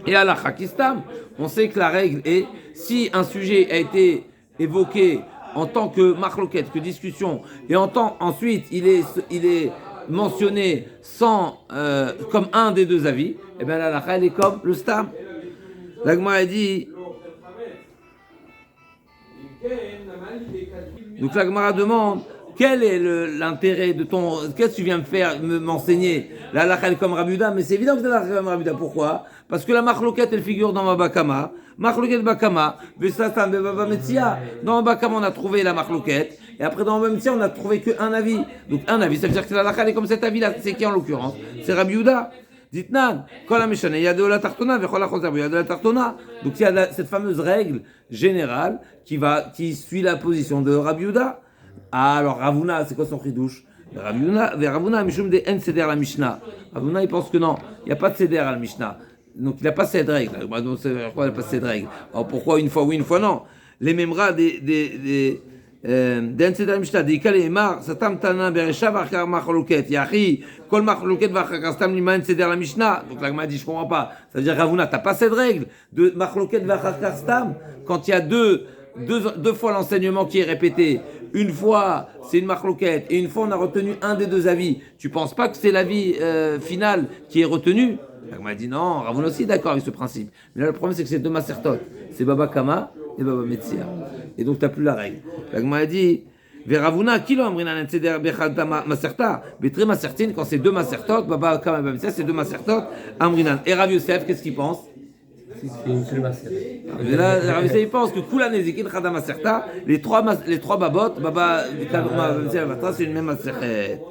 Et à la Chakistam, on sait que la règle est, si un sujet a été évoqué en tant que machloket, que discussion, et ensuite il est mentionné comme un des deux avis, et bien la halakha elle est comme le stam. La Gemara a dit, donc la Gemara demande, quel est l'intérêt de qu'est-ce que tu viens m'enseigner? La halakha elle est comme Rabbi Yehuda, mais c'est évident que c'est la halakha comme Rabbi Yehuda. Pourquoi? Parce que la machloket elle figure dans ma bakama, machloket bakama, vesatam bebaba metzia. Dans ma bakama on a trouvé la machloket, et après dans ma metzia on a trouvé qu'un avis. Donc un avis, ça veut dire que la halakha elle est comme cet avis là. C'est qui en l'occurrence? C'est Rabbi Yehuda. Dites-nan, kol ha-meshane yado la tartona, vechol ha-choser yado la tartona. Donc il y a cette fameuse règle générale qui suit la position de Rabbi Yehuda. Ah, alors Ravuna, c'est quoi son chidouche? Ravuna, mishum de en seder la Mishnah. Ravuna, il pense que non, il n'y a pas de seder à la Mishnah. Donc il n'a pas cette règle. Donc pourquoi il n'a pas cette règle? Alors pourquoi une fois oui, une fois non? Les memras des en seder la Mishnah, des kal emar, satam tanan beresha v'achar machloket. Yachi, kol machloket v'achar stam lima en seder la Mishnah. Donc la Gemara dit, je comprends pas. Ça veut dire Ravuna, t'as pas cette règle de machloket v'achar stam quand il y a deux fois l'enseignement qui est répété. Une fois c'est une machloket et une fois on a retenu un des deux avis. Tu penses pas que c'est l'avis final qui est retenu? On m'a dit non, Ravuna aussi d'accord avec ce principe. Mais là le problème c'est que c'est deux masertot, c'est Baba Kama et Baba Metzia. Et donc tu n'as plus la règle. On m'a dit Veravuna kilo amrinan etseder bechad maserta, betre masertine quand c'est deux masertot, Baba Kama et Baba Metzia c'est deux masertot amrinan. Et Rav Yosef qu'est-ce qu'il pense? C'est une seule macérette. Et là, Rabbi Yosef, il pense que Kula Nezikin Chada Maserta, les trois babot, Baba, c'est une même macérette.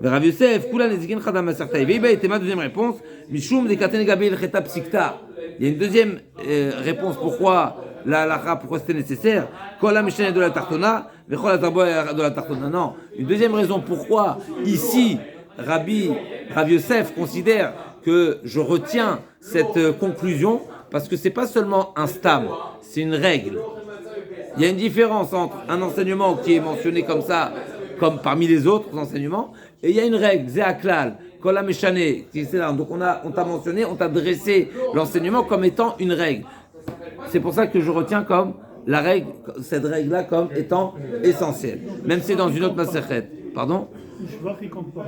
Rabbi Yosef, Kula Nezikin Chada Maserta. Et Veiba était ma deuxième réponse. Mishum de Katen Gabil Cheta Psikta. Il y a une deuxième réponse. Pourquoi la halakha, pourquoi c'était nécessaire? Kol HaMishane de la Tartona, Vechol HaTarboa de la Tartona. Non. Une deuxième raison pourquoi ici Rabbi Yosef considère que je retiens cette conclusion parce que c'est pas seulement un stam, c'est une règle. Il y a une différence entre un enseignement qui est mentionné comme ça, comme parmi les autres enseignements, et il y a une règle, Zéaklal, Kol HaMishane, donc on t'a mentionné, on t'a dressé l'enseignement comme étant une règle. C'est pour ça que je retiens comme la règle, cette règle-là comme étant essentielle, même si c'est dans une autre masechet. Pardon? Je vois qu'il compte pas.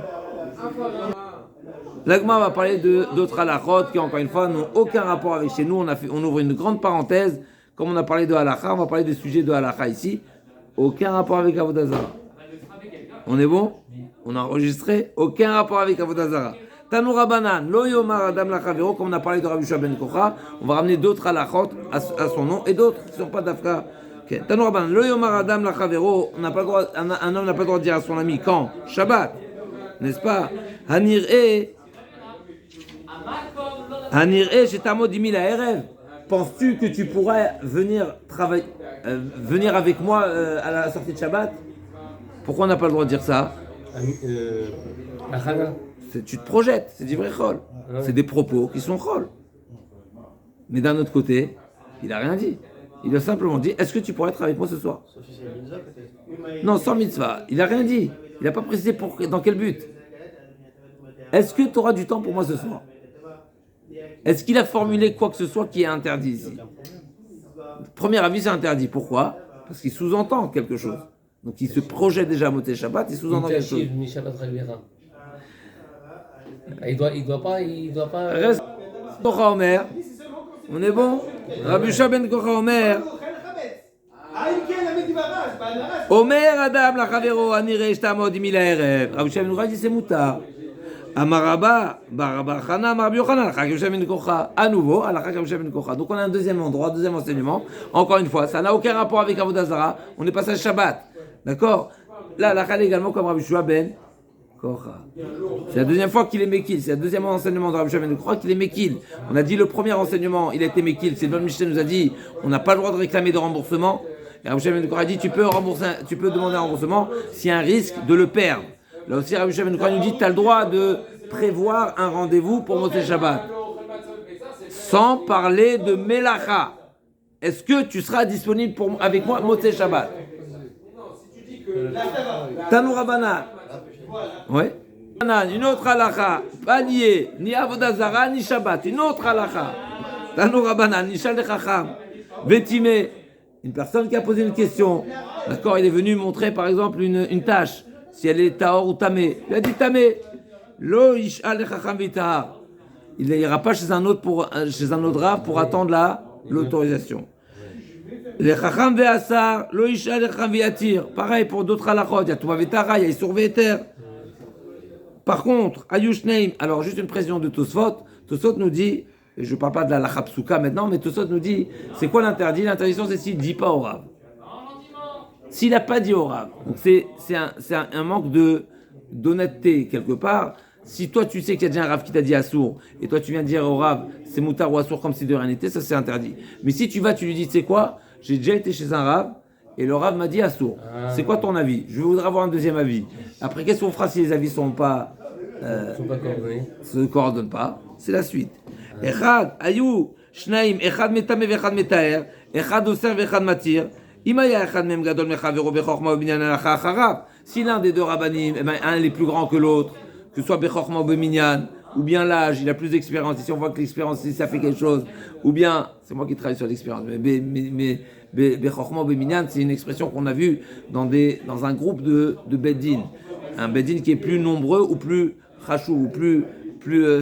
L'Agma va parler d'autres halachot qui, encore une fois, n'ont aucun rapport avec chez nous. On ouvre une grande parenthèse. Comme on a parlé de halakha, on va parler des sujets de halakha ici. Aucun rapport avec Avodah Zara. On est bon? On a enregistré? Aucun rapport avec Avodah Zara. Tanou Rabanan, Lo Yomar Adam Lachavero, comme on a parlé de Rabbi Yehoshua ben Kocha, on va ramener d'autres halachot à son nom et d'autres qui ne sont pas d'Afka. Okay. Tanou Rabanan, Lo Yomar Adam Lachavero, un homme n'a pas le droit de dire à son ami quand? Shabbat, n'est-ce pas? Hanir'e Shetamo Dimi la Erev. Penses-tu que tu pourrais venir avec moi à la sortie de Shabbat? Pourquoi on n'a pas le droit de dire ça? Tu te projettes, c'est du vrai chol. C'est des propos qui sont chol. Mais d'un autre côté, il n'a rien dit. Il a simplement dit, est-ce que tu pourrais être avec moi ce soir? Non, sans mitzvah. Il n'a rien dit. Il n'a pas précisé dans quel but. Est-ce que tu auras du temps pour moi ce soir? Est-ce qu'il a formulé quoi que ce soit qui est interdit ici? Premier avis, c'est interdit. Pourquoi? Parce qu'il sous-entend quelque chose. Donc il se projette déjà à Motzei Shabbat, il sous-entend quelque chose. Il doit pas. Reste Kocha Omer. On est bon? Rabbi Yehoshua ben Kocha Omer. Omer Adam Lachavero Anire Shtamod Imi Laerev. Rabbi Yehoshua ben Kocha dit c'est moutar. Amaraba Baraba Chana Rabbi Yochanan Rabbi Yehoshua ben Kocha. À nouveau, Rabbi Yehoshua ben Kocha. Donc on a un deuxième endroit, deuxième enseignement. Encore une fois, ça n'a aucun rapport avec Avodah Zara. On est passé à Shabbat. D'accord? Là, la Chal également comme Rabbi Yehoshua ben Kocha. C'est la deuxième fois qu'il est Mekil. C'est le deuxième enseignement de Rabbi Yehoshua ben Kocha qu'il est Mekil. On a dit le premier enseignement, il a été Mekil. C'est le Mishnah nous a dit, on n'a pas le droit de réclamer de remboursement. Et Rabbi Yehoshua ben Kocha a dit, tu peux demander un remboursement s'il y a un risque de le perdre. Là aussi, Rabbi Yehoshua ben Kocha nous dit, tu as le droit de prévoir un rendez-vous pour Motzei Shabbat. Sans parler de Melacha. Est-ce que tu seras disponible avec moi Motzei Shabbat? Tanou Rabanan. Ouais. Une autre halakha, pas lié, ni Avodah Zara, ni Shabbat. Une autre halakha. Tanou Rabanan, ni Shal Chacham. Betime, une personne qui a posé une question. D'accord, il est venu montrer par exemple une tâche. Si elle est Tahor ou Tamé. Il a dit Tamé. Lo Ishal Chacham Vitahar. Il n'ira pas chez un autre rave pour attendre l'autorisation. Les Chacham Ve'asar, Lo Ishal Chacham Viatir. Pareil pour d'autres halakhot. Il y a Touma Vetara, il y a Isur Ve'eter. Par contre, Ayushneim, alors juste une précision de Tosfot. Tosfot nous dit, et je ne parle pas de la halakha psuka maintenant, mais Tosfot nous dit, c'est quoi l'interdit? L'interdiction, c'est s'il ne dit pas au Rav. S'il n'a pas dit au Rav. Donc c'est un manque d'honnêteté quelque part. Si toi tu sais qu'il y a déjà un Rav qui t'a dit Assour, et toi tu viens dire au Rav, c'est Moutar ou Assour comme si de rien n'était, ça c'est interdit. Mais si tu lui dis, tu sais quoi, j'ai déjà été chez un Rav, et le Rav m'a dit Assour. C'est quoi ton avis? Je voudrais avoir un deuxième avis. Après, qu'est-ce qu'on fera si les avis ne sont pas se coordonnent pas? C'est la suite. Echad, Ayou, Shnaim, Echad Metame vechad Metaer, Echad Oser vechad Matir, Imaya Echad Mem Gadol Mechavero Bechorma ou Binyan Alacha Acharav. Si l'un des deux rabbanim, un est plus grand que l'autre, que ce soit Bechorma ou Beminyan, ou bien l'âge, il a plus d'expérience, si on voit que l'expérience, si ça fait quelque chose, ou bien, c'est moi qui travaille sur l'expérience, mais Bechorma ou Beminyan, c'est une expression qu'on a vue dans un groupe de Beddin. Un Beddin qui est plus nombreux ou plus chachou, ou plus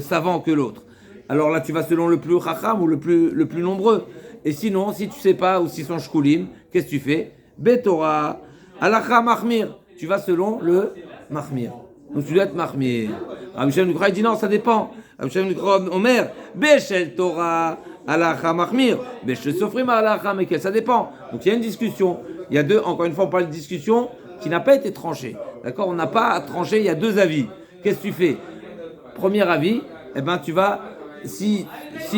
savant que l'autre. Alors là, tu vas selon le plus chacham ou le plus nombreux. Et sinon, si tu sais pas, ou s'ils sont shkulim, qu'est-ce que tu fais? Betorah, alacha mahmir. Tu vas selon le mahmir. Donc tu dois être mahmir. Rabbi Yehoshua ben Kocha dit non, ça dépend. Rabbi Yehoshua ben Kocha, Omer, Beshel Torah, Alacha Mahmir. Mais je s'offrir à Alacha Mekel. Ça dépend. Donc il y a une discussion. Il y a deux, encore une fois, on parle de discussion qui n'a pas été tranchée. D'accord? On n'a pas à trancher, il y a deux avis. Qu'est-ce que tu fais? Premier avis, eh ben tu vas, si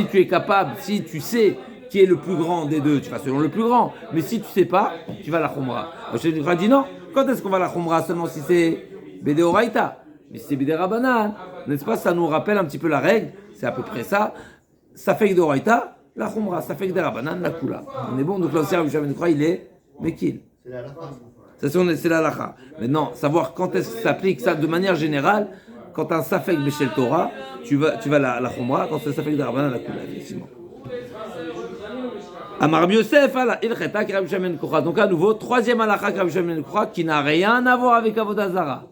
tu es capable, si tu sais qui est le plus grand des deux, tu vas selon le plus grand. Mais si tu sais pas, tu vas à la Khumra. Je te dis non. Quand est-ce qu'on va à la Khumra? Seulement si c'est Bédé Oraïta. Mais si c'est Bédé Rabanan, n'est-ce pas? Ça nous rappelle un petit peu la règle. C'est à peu près ça. Ça fait que de Oraïta, la Khumra. Ça fait que de Rabanan, la Kula. On est bon. Donc là aussi, Rabbi Shimon il est Mekil. C'est la halakha. Maintenant, savoir quand est-ce que ça s'applique, ça de manière générale, quand un Safek Beshel Torah, tu vas à la Khumra, quand c'est Safek de Rabanan, la Kula, effectivement. Amar Rabbi Yosef, il cheta ki Rabbi Shimon Kocha. Donc à nouveau, troisième halakha que Rabbi Shimon Kocha, qui n'a rien à voir avec Avodah Zara.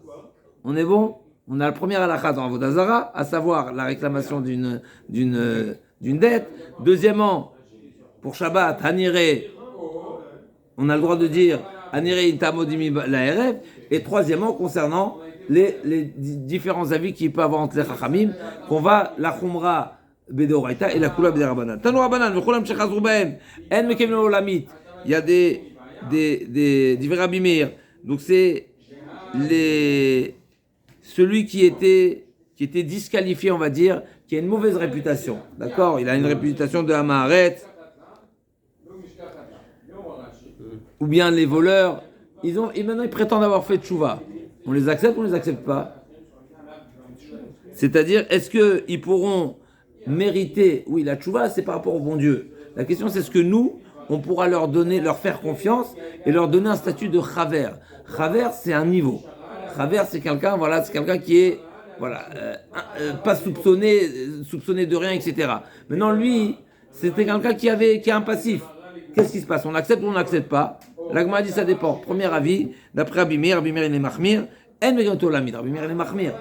On est bon? On a le premier halakha dans Avodah Zara, à savoir la réclamation d'une dette. Deuxièmement, pour Shabbat, Hanire, on a le droit de dire Hanire intamodimi la RF. Et troisièmement, concernant les différents avis qu'il peut avoir entre les Chachamim, qu'on va la Khumra Bédé Oraïta et la Kula Bédé Rabanan. Tanou Rabanan, v'chulam shechazru behem, en mekevin olamit. Il y a des Rabbi Meir. Donc c'est celui qui était disqualifié, on va dire, qui a une mauvaise réputation. D'accord? Il a une réputation de Hamaharet. Ou bien les voleurs. Et maintenant ils prétendent avoir fait tchouva. On les accepte ou on les accepte pas? C'est-à-dire, est-ce qu'ils pourront mériter? Oui, la tchouva, c'est par rapport au bon Dieu. La question, c'est ce que nous, on pourra leur faire confiance et leur donner un statut de chaver. Chaver, c'est un niveau. Chaver, c'est quelqu'un qui est, pas soupçonné de rien, etc. Maintenant, lui, c'était quelqu'un qui a un passif. Qu'est-ce qui se passe? On accepte ou on n'accepte pas? L'Agma dit ça dépend. Premier avis, d'après Rabbi Meir il est Mahmir. Rabbi Meir il est Mahmir.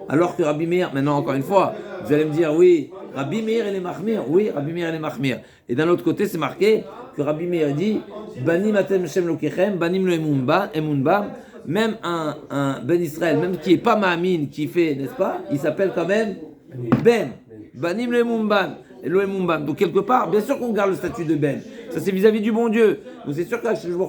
Alors que Rabbi Meir, maintenant encore une fois, vous allez me dire oui, Rabbi Meir il est Mahmir. Oui, Rabbi Meir il est Mahmir. Et d'un autre côté, c'est marqué que Rabbi Meir dit Banim atem shem lokechem, banim lo emunba. Même un Ben Israël, même qui est pas Ma'amin, qui fait, n'est-ce pas? Il s'appelle quand même Ben. Banim lo emunba. Donc quelque part, bien sûr qu'on garde le statut de Ben. Ça c'est vis-à-vis du bon Dieu. Donc c'est sûr que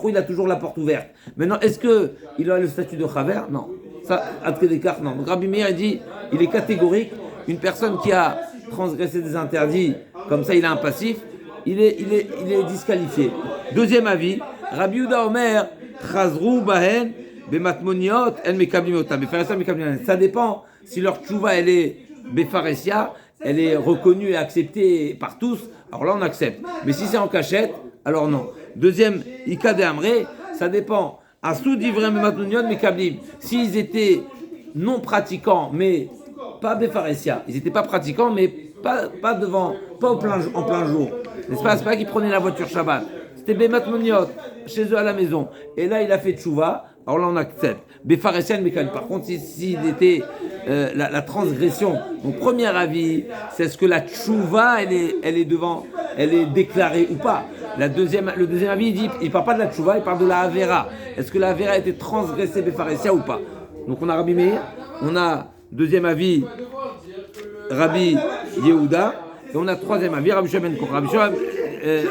il a toujours la porte ouverte. Maintenant, est-ce qu'il a le statut de Chaver? Non. Ça, à des cartes, non. Donc Rabbi Meir dit, il est catégorique. Une personne qui a transgressé des interdits, comme ça il a un passif, il est disqualifié. Deuxième avis, Rabbi Yehuda Omer, Chazrou Bahen, Bematmoniot, El Mekablimota. Ça dépend si leur tchouva elle est Befaresia, elle est reconnue et acceptée par tous, alors là on accepte. Mais si c'est en cachette, alors non. Deuxième, Ika de Amré, ça dépend. Asou d'Ivrem Matunion Mekablim. S'ils étaient non pratiquants, mais pas Befaresia, ils n'étaient pas pratiquants, mais pas devant, pas en plein jour. N'est-ce pas? C'est pas qu'ils prenaient la voiture Shabbat. C'était Bematmoniot, chez eux à la maison. Et là il a fait tchouva, alors là on accepte. Befaresia Mekablim. Par contre, s'il était la transgression. Donc premier avis, c'est est-ce que la tchouva elle est déclarée ou pas. Le deuxième avis, il parle pas de la tchouva, il parle de la avera. Est-ce que la avera a été transgressée Befaresia ou pas? Donc on a Rabbi Meir, on a deuxième avis Rabbi Yehuda, et on a troisième avis Rabbi Shimon ben Kocha.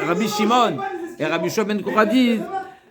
Rabbi Shimon et Rabbi Shimon ben Kocha disent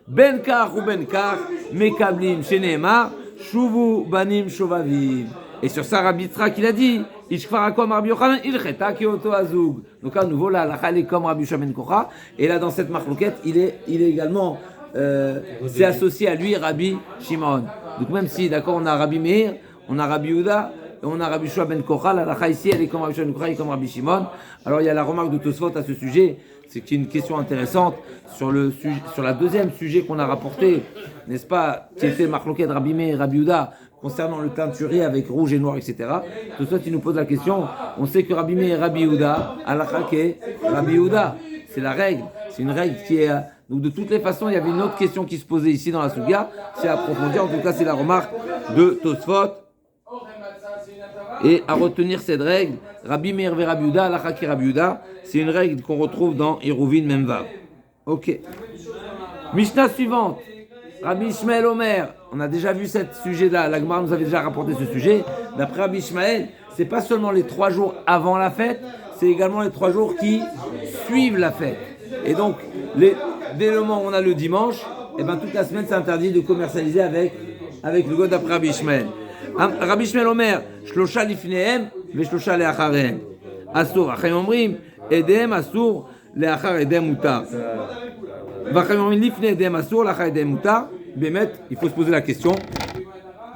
Ben kach ou ben kach mekablim sheneemar shuvu banim shovavim. Et sur ça, Rabbi Yitzhak, il a dit, Ishkfarakom Rabbi Yochanan, il cheta ki oto azug. Donc à nouveau, là, la est comme Rabbi Shimon ben Kocha. Et là, dans cette marloquette, il est également, c'est associé à lui, Rabbi Shimon. Donc même si, d'accord, on a Rabbi Meir, on a Rabbi Yehuda, et on a Rabbi Shua ben Kocha, la ici, elle est comme Rabbi Shimon ben Kocha et comme Rabbi Shimon. Alors il y a la remarque de Tosfot à ce sujet, c'est qu'il y a une question intéressante sur la deuxième sujet qu'on a rapporté, n'est-ce pas, qui était marloquette Rabbi Meir et Rabbi Yehuda, concernant le teinturier avec rouge et noir, etc. Tout ça, il nous pose la question. On sait que Rabbi Meir et Rabbi Yehuda, halakha qu'est Rabbi Yehuda. C'est la règle. C'est une règle qui est. Donc, de toutes les façons, il y avait une autre question qui se posait ici dans la Souga. C'est à approfondir. En tout cas, c'est la remarque de Tosfot. Et à retenir cette règle, Rabbi Meir et Rabbi Yehuda, halakha qu'est Rabbi Yehuda, c'est une règle qu'on retrouve dans Eruvin Memvav. Ok. Mishnah suivante. Rabbi Ishmael Omer, on a déjà vu ce sujet-là, la Gemara nous avait déjà rapporté ce sujet. D'après Rabbi Ishmael, c'est pas seulement les 3 jours avant la fête, c'est également les 3 jours qui suivent la fête. Et donc, dès le moment où on a le dimanche, et ben toute la semaine c'est interdit de commercialiser avec le god d'après Rabbi Ishmael. Rabbi Ishmael Omer, Shlosha lifnehem, ve Shlosha leacharehem. Asur, Achayim Omrim, Edem Asur, leachar Edem Mutar. Vachayim Omrim lifne Edem Asur, leachar Edem Mutar. Bémet, il faut se poser la question.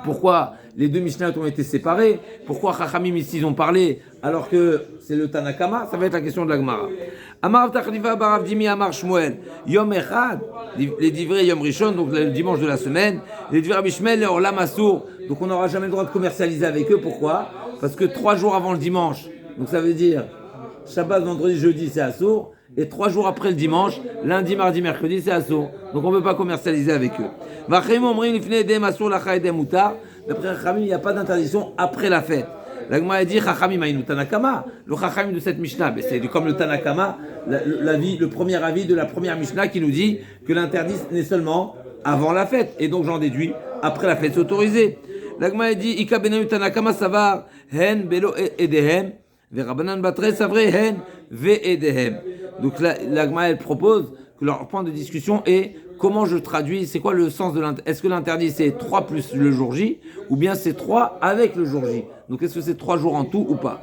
Pourquoi les deux Mishnayot ont été séparés? Pourquoi Chachamim ici ils ont parlé alors que c'est le Tanakama? Ça va être la question de la Gemara. Amar Tachriva Barav Dimi Amar Shmuel Yom Echad, les divrei Yom Rishon, donc le dimanche de la semaine, les divrei Rabbi Shmuel et Orlam Asur, donc on n'aura jamais le droit de commercialiser avec eux. Pourquoi? Parce que 3 jours avant le dimanche, donc ça veut dire Shabbat, vendredi, jeudi c'est Asur, et 3 jours après le dimanche, lundi, mardi, mercredi c'est Asur, donc on ne peut pas commercialiser avec eux. D'après Chachamim, il n'y a pas d'interdiction après la fête. La Gemara a dit Chachamim aïnou Tanakama. Le Chachamim de cette Mishnah, mais c'est comme le Tanakama, le premier avis de la première Mishnah qui nous dit que l'interdit n'est seulement avant la fête. Et donc j'en déduis, après la fête, c'est autorisé. La Gemara a dit Ika benayu Tanakama savar hen belo edehem ve Rabbanan batre savre hen ve edehem. Donc la Gemara elle propose que leur point de discussion est comment je traduis, c'est quoi le sens de l'interdit? Est-ce que l'interdit c'est 3 plus le jour J ou bien c'est 3 avec le jour J? Donc est-ce que c'est 3 jours en tout ou pas?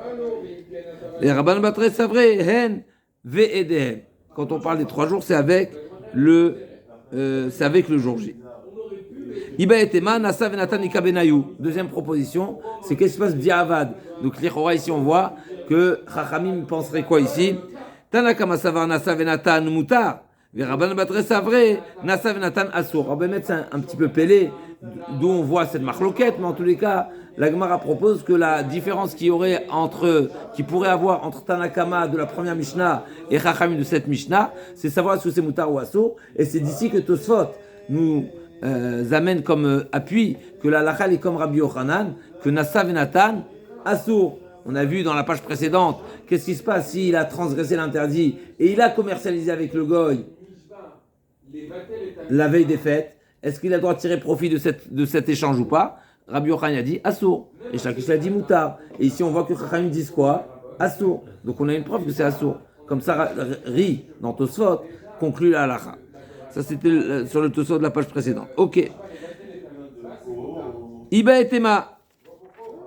Les Rabban Batre Savre, Hen, Ve Edehem. Quand on parle des 3 jours, c'est avec le jour J. Iba etema, Nasa venatan ika benayu. Deuxième proposition, c'est qu'est-ce qui se passe bi'avad. Donc l'Ichora ici on voit que Chachamim penserait quoi ici? Tanakama savar Nasa venatan mutar. Rabban Batre Savre, Nasa venatan asur. On va mettre ça un petit peu pelé, d'où on voit cette marloquette, mais en tous les cas, la Gemara propose que la différence qu'il pourrait avoir entre Tanakama de la première Mishnah et Chachamim de cette Mishnah, c'est savoir est-ce que c'est mutar ou asur, et c'est d'ici que Tosfot nous amène comme appui que la halakha est comme Rabbi Yochanan, que Nasa venatan asur. On a vu dans la page précédente, qu'est-ce qui se passe s'il a transgressé l'interdit et il a commercialisé avec le goy la veille des fêtes. Est-ce qu'il a le droit de tirer profit de cet échange ou pas? Rabbi Yochanan a dit Assour. Et Shakish a dit Moutar. Et ici on voit que Chachamim disent quoi? Assour. Donc on a une preuve que c'est Assour. Comme ça, Ri, dans Tosfot, conclut la halakha. Ça c'était sur le Tosfot de la page précédente. Ok. Iba et Tema.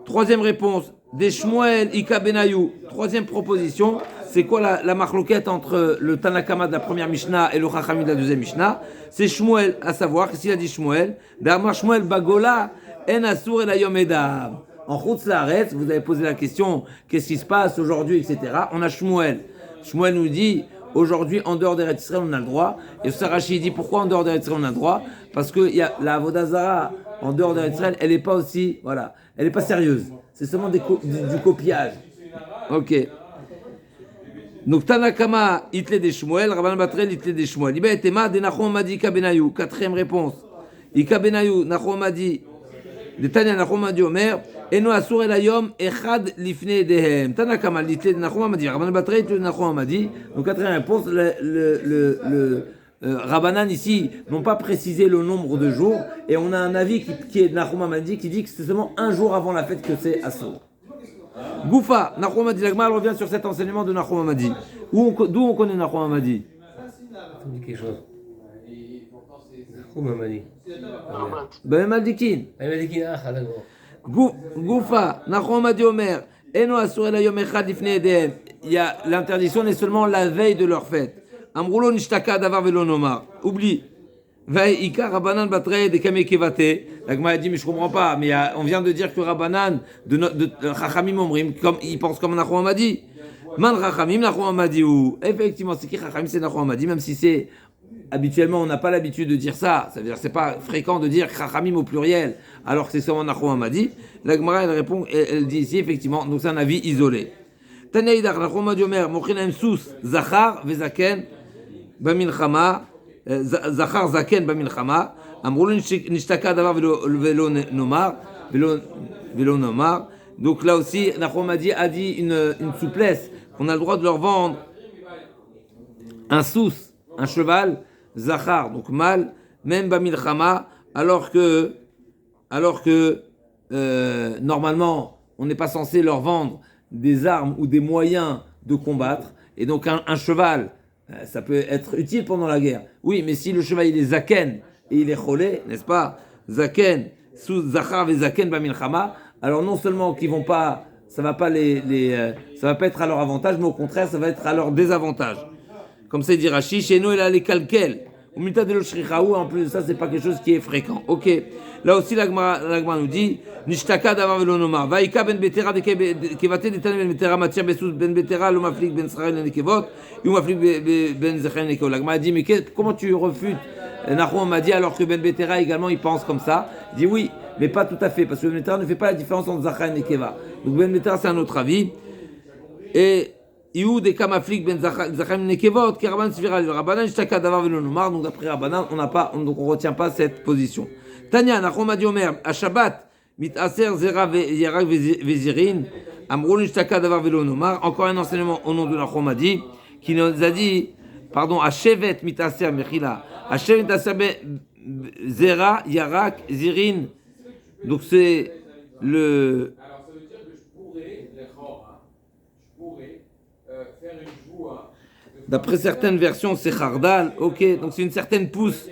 Troisième réponse. Des Shmuel Ika Benayu. Troisième proposition. C'est quoi la marloquette entre le Tanakama de la première Mishnah et le Chachamim de la deuxième Mishnah? C'est Shmuel, à savoir, qu'est-ce qu'il a dit Shmuel? D'Amar Shmuel Bagola, En Asur El Hayom Edav. En Chutz Laaretz, vous avez posé la question, qu'est-ce qui se passe aujourd'hui, etc. On a Shmuel. Shmuel nous dit, aujourd'hui, en dehors d'Eretz Israël, on a le droit. Et Sarachi dit, pourquoi en dehors d'Eretz Israël, on a le droit? Parce que la Avodah Zara, en dehors d'Eretz Israël, elle n'est pas aussi, voilà, elle n'est pas sérieuse. C'est seulement du copiage. Ok. Donc Tanakama, Itle de Shmuel, Rabban Batrel, Itle de Shmuel. Iba etema de Nachum Madi Ika Benayu. Quatrième réponse. Ika Benayu, Nachum Madi. De Tanya Nachum Madi Omer. Eno Asur El Hayom Echad Lifne Dehem. Tanakama, Itle de Nachum Madi. Rabban Batrel, Itle de Nachum Madi. Donc quatrième réponse. Rabbanan ici n'ont pas précisé le nombre de jours. Et on a un avis qui est de Nachum Madi qui dit que c'est seulement un jour avant la fête que c'est Asur. Goufa, Nachum Hamadi, la Gemara revient sur cet enseignement de Nachum Hamadi. D'où on connaît Nachum Hamadi? Ça me dit quelque chose. Nachum Hamadi. Ben Maldikin. Maldikin, ah, d'accord. Goufa, Nachum Hamadi Omer, Eno Asur El Hayom Echad Lifnei Edehem. L'interdiction n'est seulement la veille de leur fête. Amroulo Nishtaka Davar Velo Nomar. Oublie. Vaïka Rabbanan Batre de Kamekevate. La Gemara a dit, mais je comprends pas, mais on vient de dire que Rabbanan de Chachamim Omrim, il pense comme Nachum Hamadi. Man Chachamim, Nachum Hamadi ou. Effectivement, c'est qui Chachamim, c'est Nachum Hamadi, même si c'est. Habituellement, on n'a pas l'habitude de dire ça. Ça veut dire que c'est pas fréquent de dire Chachamim au pluriel, alors que c'est seulement Nachum Hamadi. La Gemara, elle répond, elle dit ici, effectivement, donc c'est un avis isolé. Tanaïdach, Nachum Hamadi Omer, Mochinaim Sous, Zachar, Vezaken, Bamilchama. Zachar Zaken Bamilchama, Amroulun Nishtaka Davar Velo Nomar. Donc là aussi, Nachum a dit une souplesse, qu'on a le droit de leur vendre un sous, un cheval, Zachar, donc mâle, même Bamilchama, alors que normalement, on n'est pas censé leur vendre des armes ou des moyens de combattre. Et donc un cheval, ça peut être utile pendant la guerre. Oui, mais si le cheval il est zaken et il est cholé, n'est-ce pas? Zaken, sous zachar et zaken bamilchama. Alors non seulement qu'ils vont pas, ça va pas ça va pas être à leur avantage, mais au contraire, ça va être à leur désavantage. Comme ça, il dit Rashi, chez nous, il a les calquels. En plus de ça, c'est pas quelque chose qui est fréquent. Ok. Là aussi, l'agma nous dit, Nishtaka davar velonomar. Vaïka ben betera de kevate detane ben betera matir besous ben betera l'omaflik ben srael nekevot, l'omaflik ben zechel nekevot. L'agma a dit, mais comment tu refutes? Nahum m'a dit, alors que ben betera également, il pense comme ça. Il dit oui, mais pas tout à fait, parce que ben betera ne fait pas la différence entre zachar et nekeva. Donc ben betera, c'est un autre avis. Et Ioud et Kamaflik ben Zachem Nekevot, qui Rabban Sivira, le Rabbanan, Shtaka Davar Velonomar, donc d'après Rabbanan, on retient pas cette position. Tanya, Nachom a dit Omer, à Shabbat, Mitaser Zera Yarak Vezirin, Amroun Shtaka Davar Velonomar, encore un enseignement au nom de Nachom a dit, qui nous a dit, pardon, à Shevet Mitaser Mechila, à Shevet Mitaser Zera Yarak Zirin, donc c'est le. D'après certaines versions, c'est Khardal, ok, donc c'est une certaine pousse.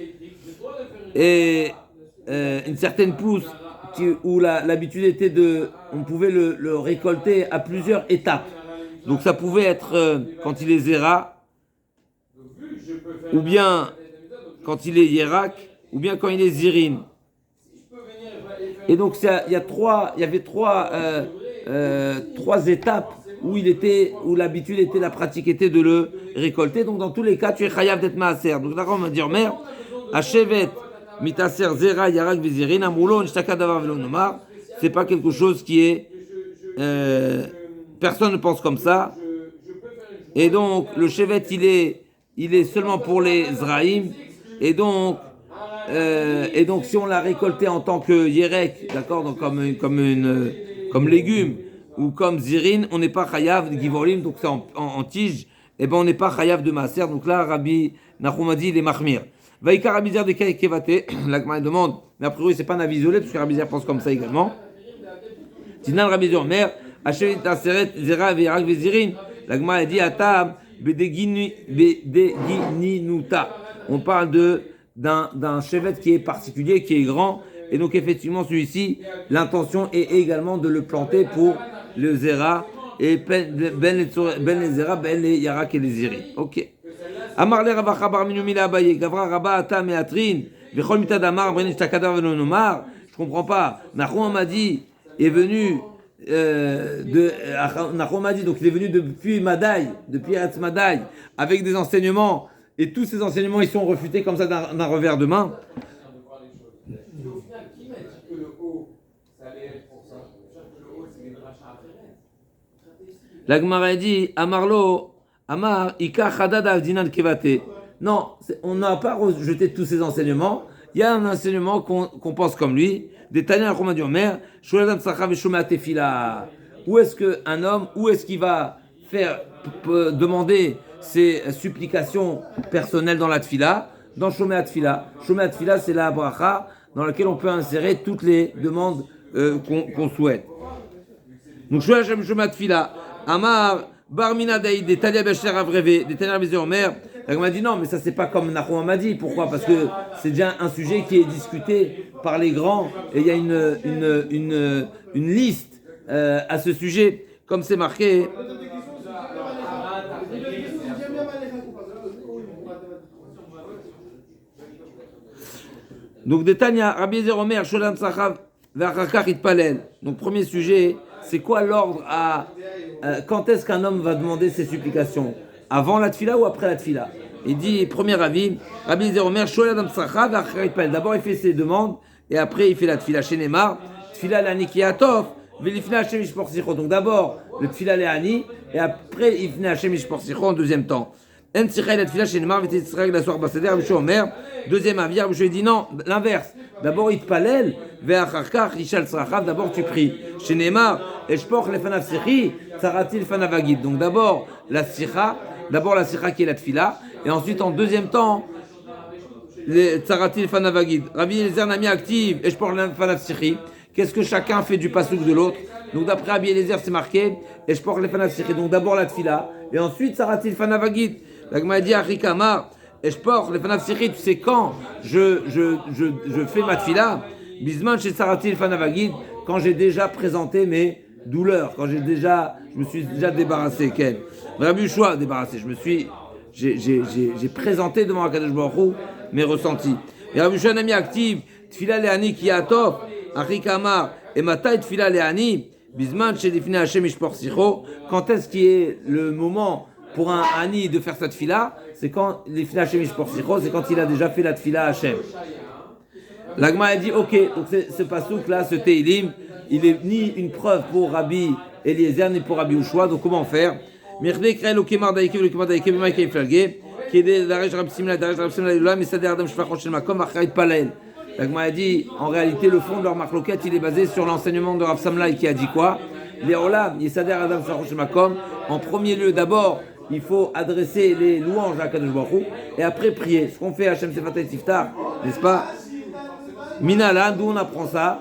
Et une certaine pousse où l'habitude était on pouvait le récolter à plusieurs étapes. Donc ça pouvait être quand il est Zera, ou bien quand il est Yerak, ou bien quand il est Zirin. Et donc il y avait trois étapes où l'habitude était, la pratique était de le récolter. Donc dans tous les cas, tu es chayav d'être maaser. Donc là, on va dire, mère, Hashevet, mitaser, zera, yarak, vizirin, amroulon, shtaka davar velonomar. C'est pas quelque chose qui est. Personne ne pense comme ça. Et donc, le shevet, il est seulement pour les zraïm. Et donc, si on l'a récolté en tant que yerek, d'accord, donc comme légume, ou comme zirin, on n'est pas chayav de givorim, donc c'est en tige, et ben on n'est pas chayav de maaser. Donc là, Rabbi Nachum a dit, il est mahmir. Vaïka Rabbi Zer de Kevate, l'agma demande, mais a priori c'est pas un avis isolé, parce que Rabbi Zer pense comme ça également. Tinan Rabbi Zer, mère, Hachem Taseret Zera Ve'arak Vezirin, l'agma a dit, Atam Bedegininuta. On parle d'un chevet qui est particulier, qui est grand, et donc effectivement celui-ci, l'intention est également de le planter pour le Zera et ben les Zera, ben les Yarak et les Ziri. Ok. Amar le Ravacha bar Minumi la Abaye, Gavra Rabba Ata Meatrin, Vechol Mitad Amar, Brenesh Takadav Velonomar. Je comprends pas. Nachum m'a dit, est venu Nachum m'a dit, donc il est venu depuis Madaï, depuis Eretz Madaï, avec des enseignements, et tous ces enseignements ils sont refutés comme ça d'un revers de main. La Gemara dit, Amar, Ika Chadad Avdinan Kevate. Non, on n'a pas rejeté tous ces enseignements. Il y a un enseignement qu'on pense comme lui. Des Tanya al-Choma du Omer, Sholadam Sachav et Shoma Tefila. Où est-ce qu'un homme, où est-ce qu'il va demander ses supplications personnelles dans la Tfila? Dans Shoma Tefila. Shoma Tefila, c'est la bracha dans laquelle on peut insérer toutes les demandes qu'on souhaite. Donc, Shoma Tefila. Amar, Barmina Daïd, des Talia Becher Avrevé, des Talia Bézé Omer. On m'a dit non, mais ça c'est pas comme Nachum m'a dit. Pourquoi? Parce que c'est déjà un sujet qui est discuté par les grands et il y a une liste à ce sujet, comme c'est marqué. Donc, des Tania, Rabbi Ezer Omer, Sholam Sachav, Ve'achakach Itpalel. Donc, premier sujet, c'est quoi l'ordre quand est-ce qu'un homme va demander ses supplications? Avant la tfila ou après la tfila? Il dit, premier avis, Rabbi Ezer Omer, Sholam Sachav, Ve'achakach Itpalel. D'abord, il fait ses demandes et après, il fait la tfila. Chez Neymar, tfila l'ani kiatov, ve'lifna Hashem Yishpor Sicho. Donc, d'abord, le tfila l'ani et après, il finit Hashem Yishpor Sicho en deuxième temps. En tzirei la tfila chez Neymar, v'et tzirei la soir baseder, Rabbi Omer. Deuxième avis, je lui dis non, l'inverse. D'abord, il te palel, ve'acharkach, ishal tzrachav, d'abord tu pries. Chez Neymar, eshpoch lefanav sichi, tzaratil fanav agid. Donc d'abord la sicha qui est la tfila, et ensuite en deuxième temps, tzaratil fanav agid. Rabbi Eliezer n'a mis active, eshpoch lefanav sichi. Qu'est-ce que chacun fait du pasouk de l'autre? Donc d'après Rabbi Eliezer, c'est marqué, eshpoch lefanav sichi. Donc d'abord la tfila, et ensuite Saratil Fanavagid. La Gemara dit Achikamar, et je porte les Fanav Sichi, tu sais quand je fais ma tfila, Bisman chez Saratil Fanavagid, quand j'ai déjà présenté mes douleurs, quand je me suis déjà débarrassé, Ken. Rabbi Yoshua débarrassé, j'ai présenté devant Akadosh Baruch Hu mes ressentis. Et Rabbi Yoshua n'a mis active, tfila le'ani ki atov, Achikamar, et matai tfila le'ani, Bisman chez Lifnei Hashem Ishpor Sicho, quand est-ce qui est le moment pour un Ani de faire sa tfila, c'est quand Lifnei Hashem Ishpor Sicho, c'est quand il a déjà fait la tfila à Hashem. L'Agma a dit ok, donc ce pasouk là, ce Teilim, il est ni une preuve pour Rabbi Eliezer ni pour Rabbi Yoshua, donc comment faire? Mirde krel o kemar daike le kemar daike b'may kay flagé, qui est daraj Rabbi Simla Lula, mais ça der Adam Shfachon Shel Makom achayit palel. L'Agma a dit en réalité le fond de leur marloquette il est basé sur l'enseignement de Rav Samlaï qui a dit quoi? Les olam yisader Adam Shfachon Shel Makom. En premier lieu d'abord il faut adresser les louanges à Kadosh Baruch Hu et après prier. Ce qu'on fait à Hashem Sefatay Tiftar, n'est-ce pas? Minala, d'où on apprend ça?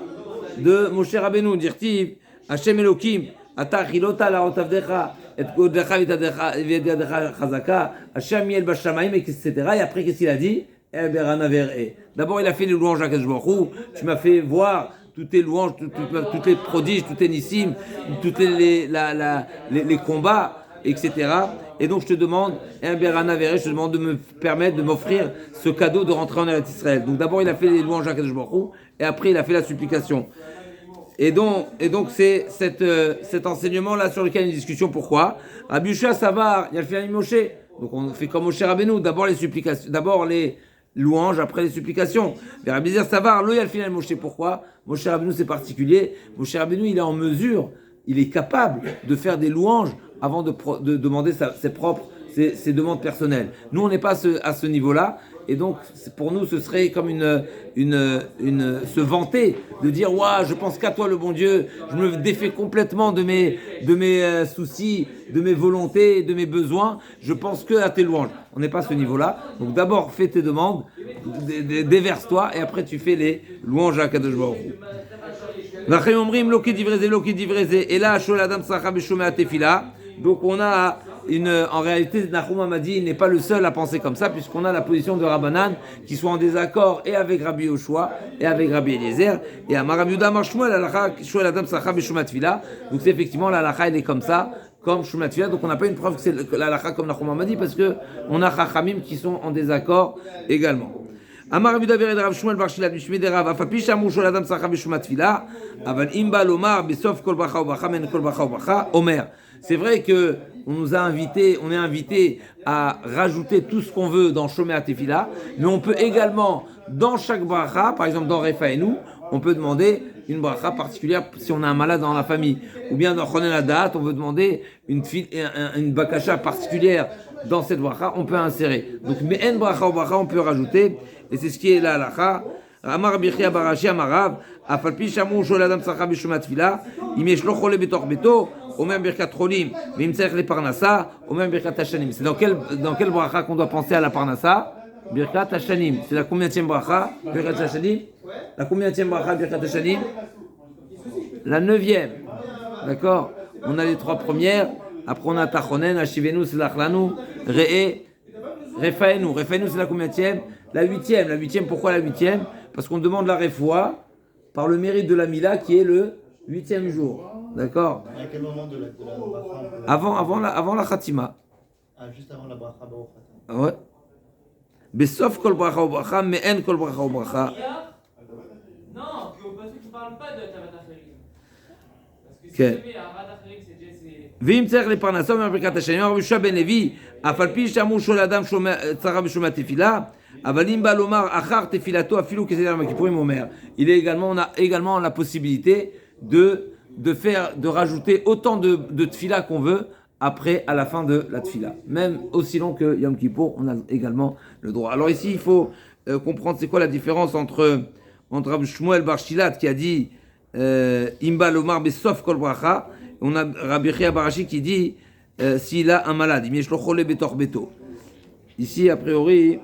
De Moshe Rabbeinu, dirtiv, Hashem Elokim, Ata Chilota la Otavdecha, et Godecha Vitadecha Chazaka, Hashem Yel Bashamaim, etc. Et après, qu'est-ce qu'il a dit? D'abord, il a fait les louanges à Kadosh Baruch Hu. Tu m'as fait voir toutes les louanges, toutes les prodiges, toutes les nissim, toutes les combats, etc. Et donc, je te demande, je te demande de me permettre de m'offrir ce cadeau de rentrer en Eretz Israël. Donc, d'abord, il a fait les louanges à Kadosh Baruch Hu, et après, il a fait la supplication. Et donc c'est cet enseignement-là sur lequel il y a une discussion. Pourquoi? Rabbi Yoshua Savar, il y a le Fianim Moshe. Donc, on fait comme Moshe Rabbeinu, d'abord les supplications, d'abord les louanges, après les supplications. Mais Rabbi Eliezer Savar, il y a le Fianim Moshe. Pourquoi? Moshe Rabbeinu, c'est particulier. Moshe Rabbeinu, il est en mesure, il est capable de faire des louanges avant de demander ses demandes personnelles. Nous, on n'est pas à ce niveau-là, et donc pour nous, ce serait comme se vanter, de dire ouah, je pense qu'à toi, le bon Dieu, je me défais complètement de mes soucis, de mes volontés, de mes besoins, je pense que à tes louanges. On n'est pas à ce niveau-là. Donc d'abord, fais tes demandes, déverse-toi, et après tu fais les louanges à Kadosh Baruch Hu. Et là, donc on a en réalité, Nahum Hamadi n'est pas le seul à penser comme ça, puisqu'on a la position de Rabbanan qui sont en désaccord et avec Rabbi Yoshua et avec Rabbi Eliezer. Et à Rabbi Yehuda Amar Shmuel, Shmuel Adam Sacha B'Shumat Tefila. Donc c'est effectivement la halakha, elle est comme ça, comme Shumat Tefila. Donc on n'a pas une preuve que c'est la halakha comme Nahum Hamadi, parce que on a Chachamim qui sont en désaccord également. Amar Rabbi Yehuda Vered Rav Shmuel Bar Shila B'Shmei Derav Afapi Shamu Shmuel Adam Sacha B'Shumat Tefila. Aval Imba Lomar B'Sof Kol Bracha U'Bracha Men Kol Bracha U'Bracha Omer. C'est vrai que on est invité à rajouter tout ce qu'on veut dans Shomea Tefila, mais on peut également, dans chaque bracha, par exemple dans Refaenu, on peut demander une bracha particulière si on a un malade dans la famille. Ou bien dans Chonen Hadat, on veut demander une bakasha particulière dans cette bracha, on peut insérer. Donc, mais en bracha ou bracha, on peut rajouter, et c'est ce qui est là, l'alacha. Amar Bichia Barashi Amarav, Afalpi Shamu Shol Adam Sacha B'Shumat Tefila, Im Yesh Lo Chole Betor Beto, ou même Birkat Cholim, mais il me les Parnassa, ou même Birkat Hashanim. C'est dans quel bracha qu'on doit penser à la Parnassa? Birkat Hashanim. C'est la combienième bracha? Birkat Hashanim. La combienième bracha Birkat Hashanim? La 9e. D'accord? On a les 3 premières. Après on a Tachonen, Ashivenu, Selachlanu, Re'e, Refaenu. Refaenu c'est la combienième? La 8e. La 8e, pourquoi la 8e? Parce qu'on demande la Refoua par le mérite de la Mila qui est le 8e jour. D'accord? À quel moment de la bracha? Avant la Khatima. Ah, juste avant la bracha Baruch Ata. Ouais. Besof kol bracha ou bracha, mais en kol bracha ou bracha. Non, parce que tu parles pas de Tavat Acherim. Parce que si Okay. jamais Tavat Acherim c'est déjà ואם צריך לפרנסה מברכת השני, רבי יהושע בן לוי, אף על פי שאמרו של אדם צרה בשומע תפילה, אבל אם בא לומר אחר תפילתו אפילו כסדר יום הכיפורים, אומר, on a également la possibilité de rajouter autant de tfila qu'on veut après, à la fin de la tfila. Même aussi long que Yom Kippour, on a également le droit. Alors ici, il faut comprendre c'est quoi la différence entre Rabbi Shmuel Bar Shilat qui a dit Imba Lomar Besof Kol Bracha, on a Rabbi Chia Barashi qui dit s'il a un malade, il Yeshlo Chole Betor Beto. Ici, a priori.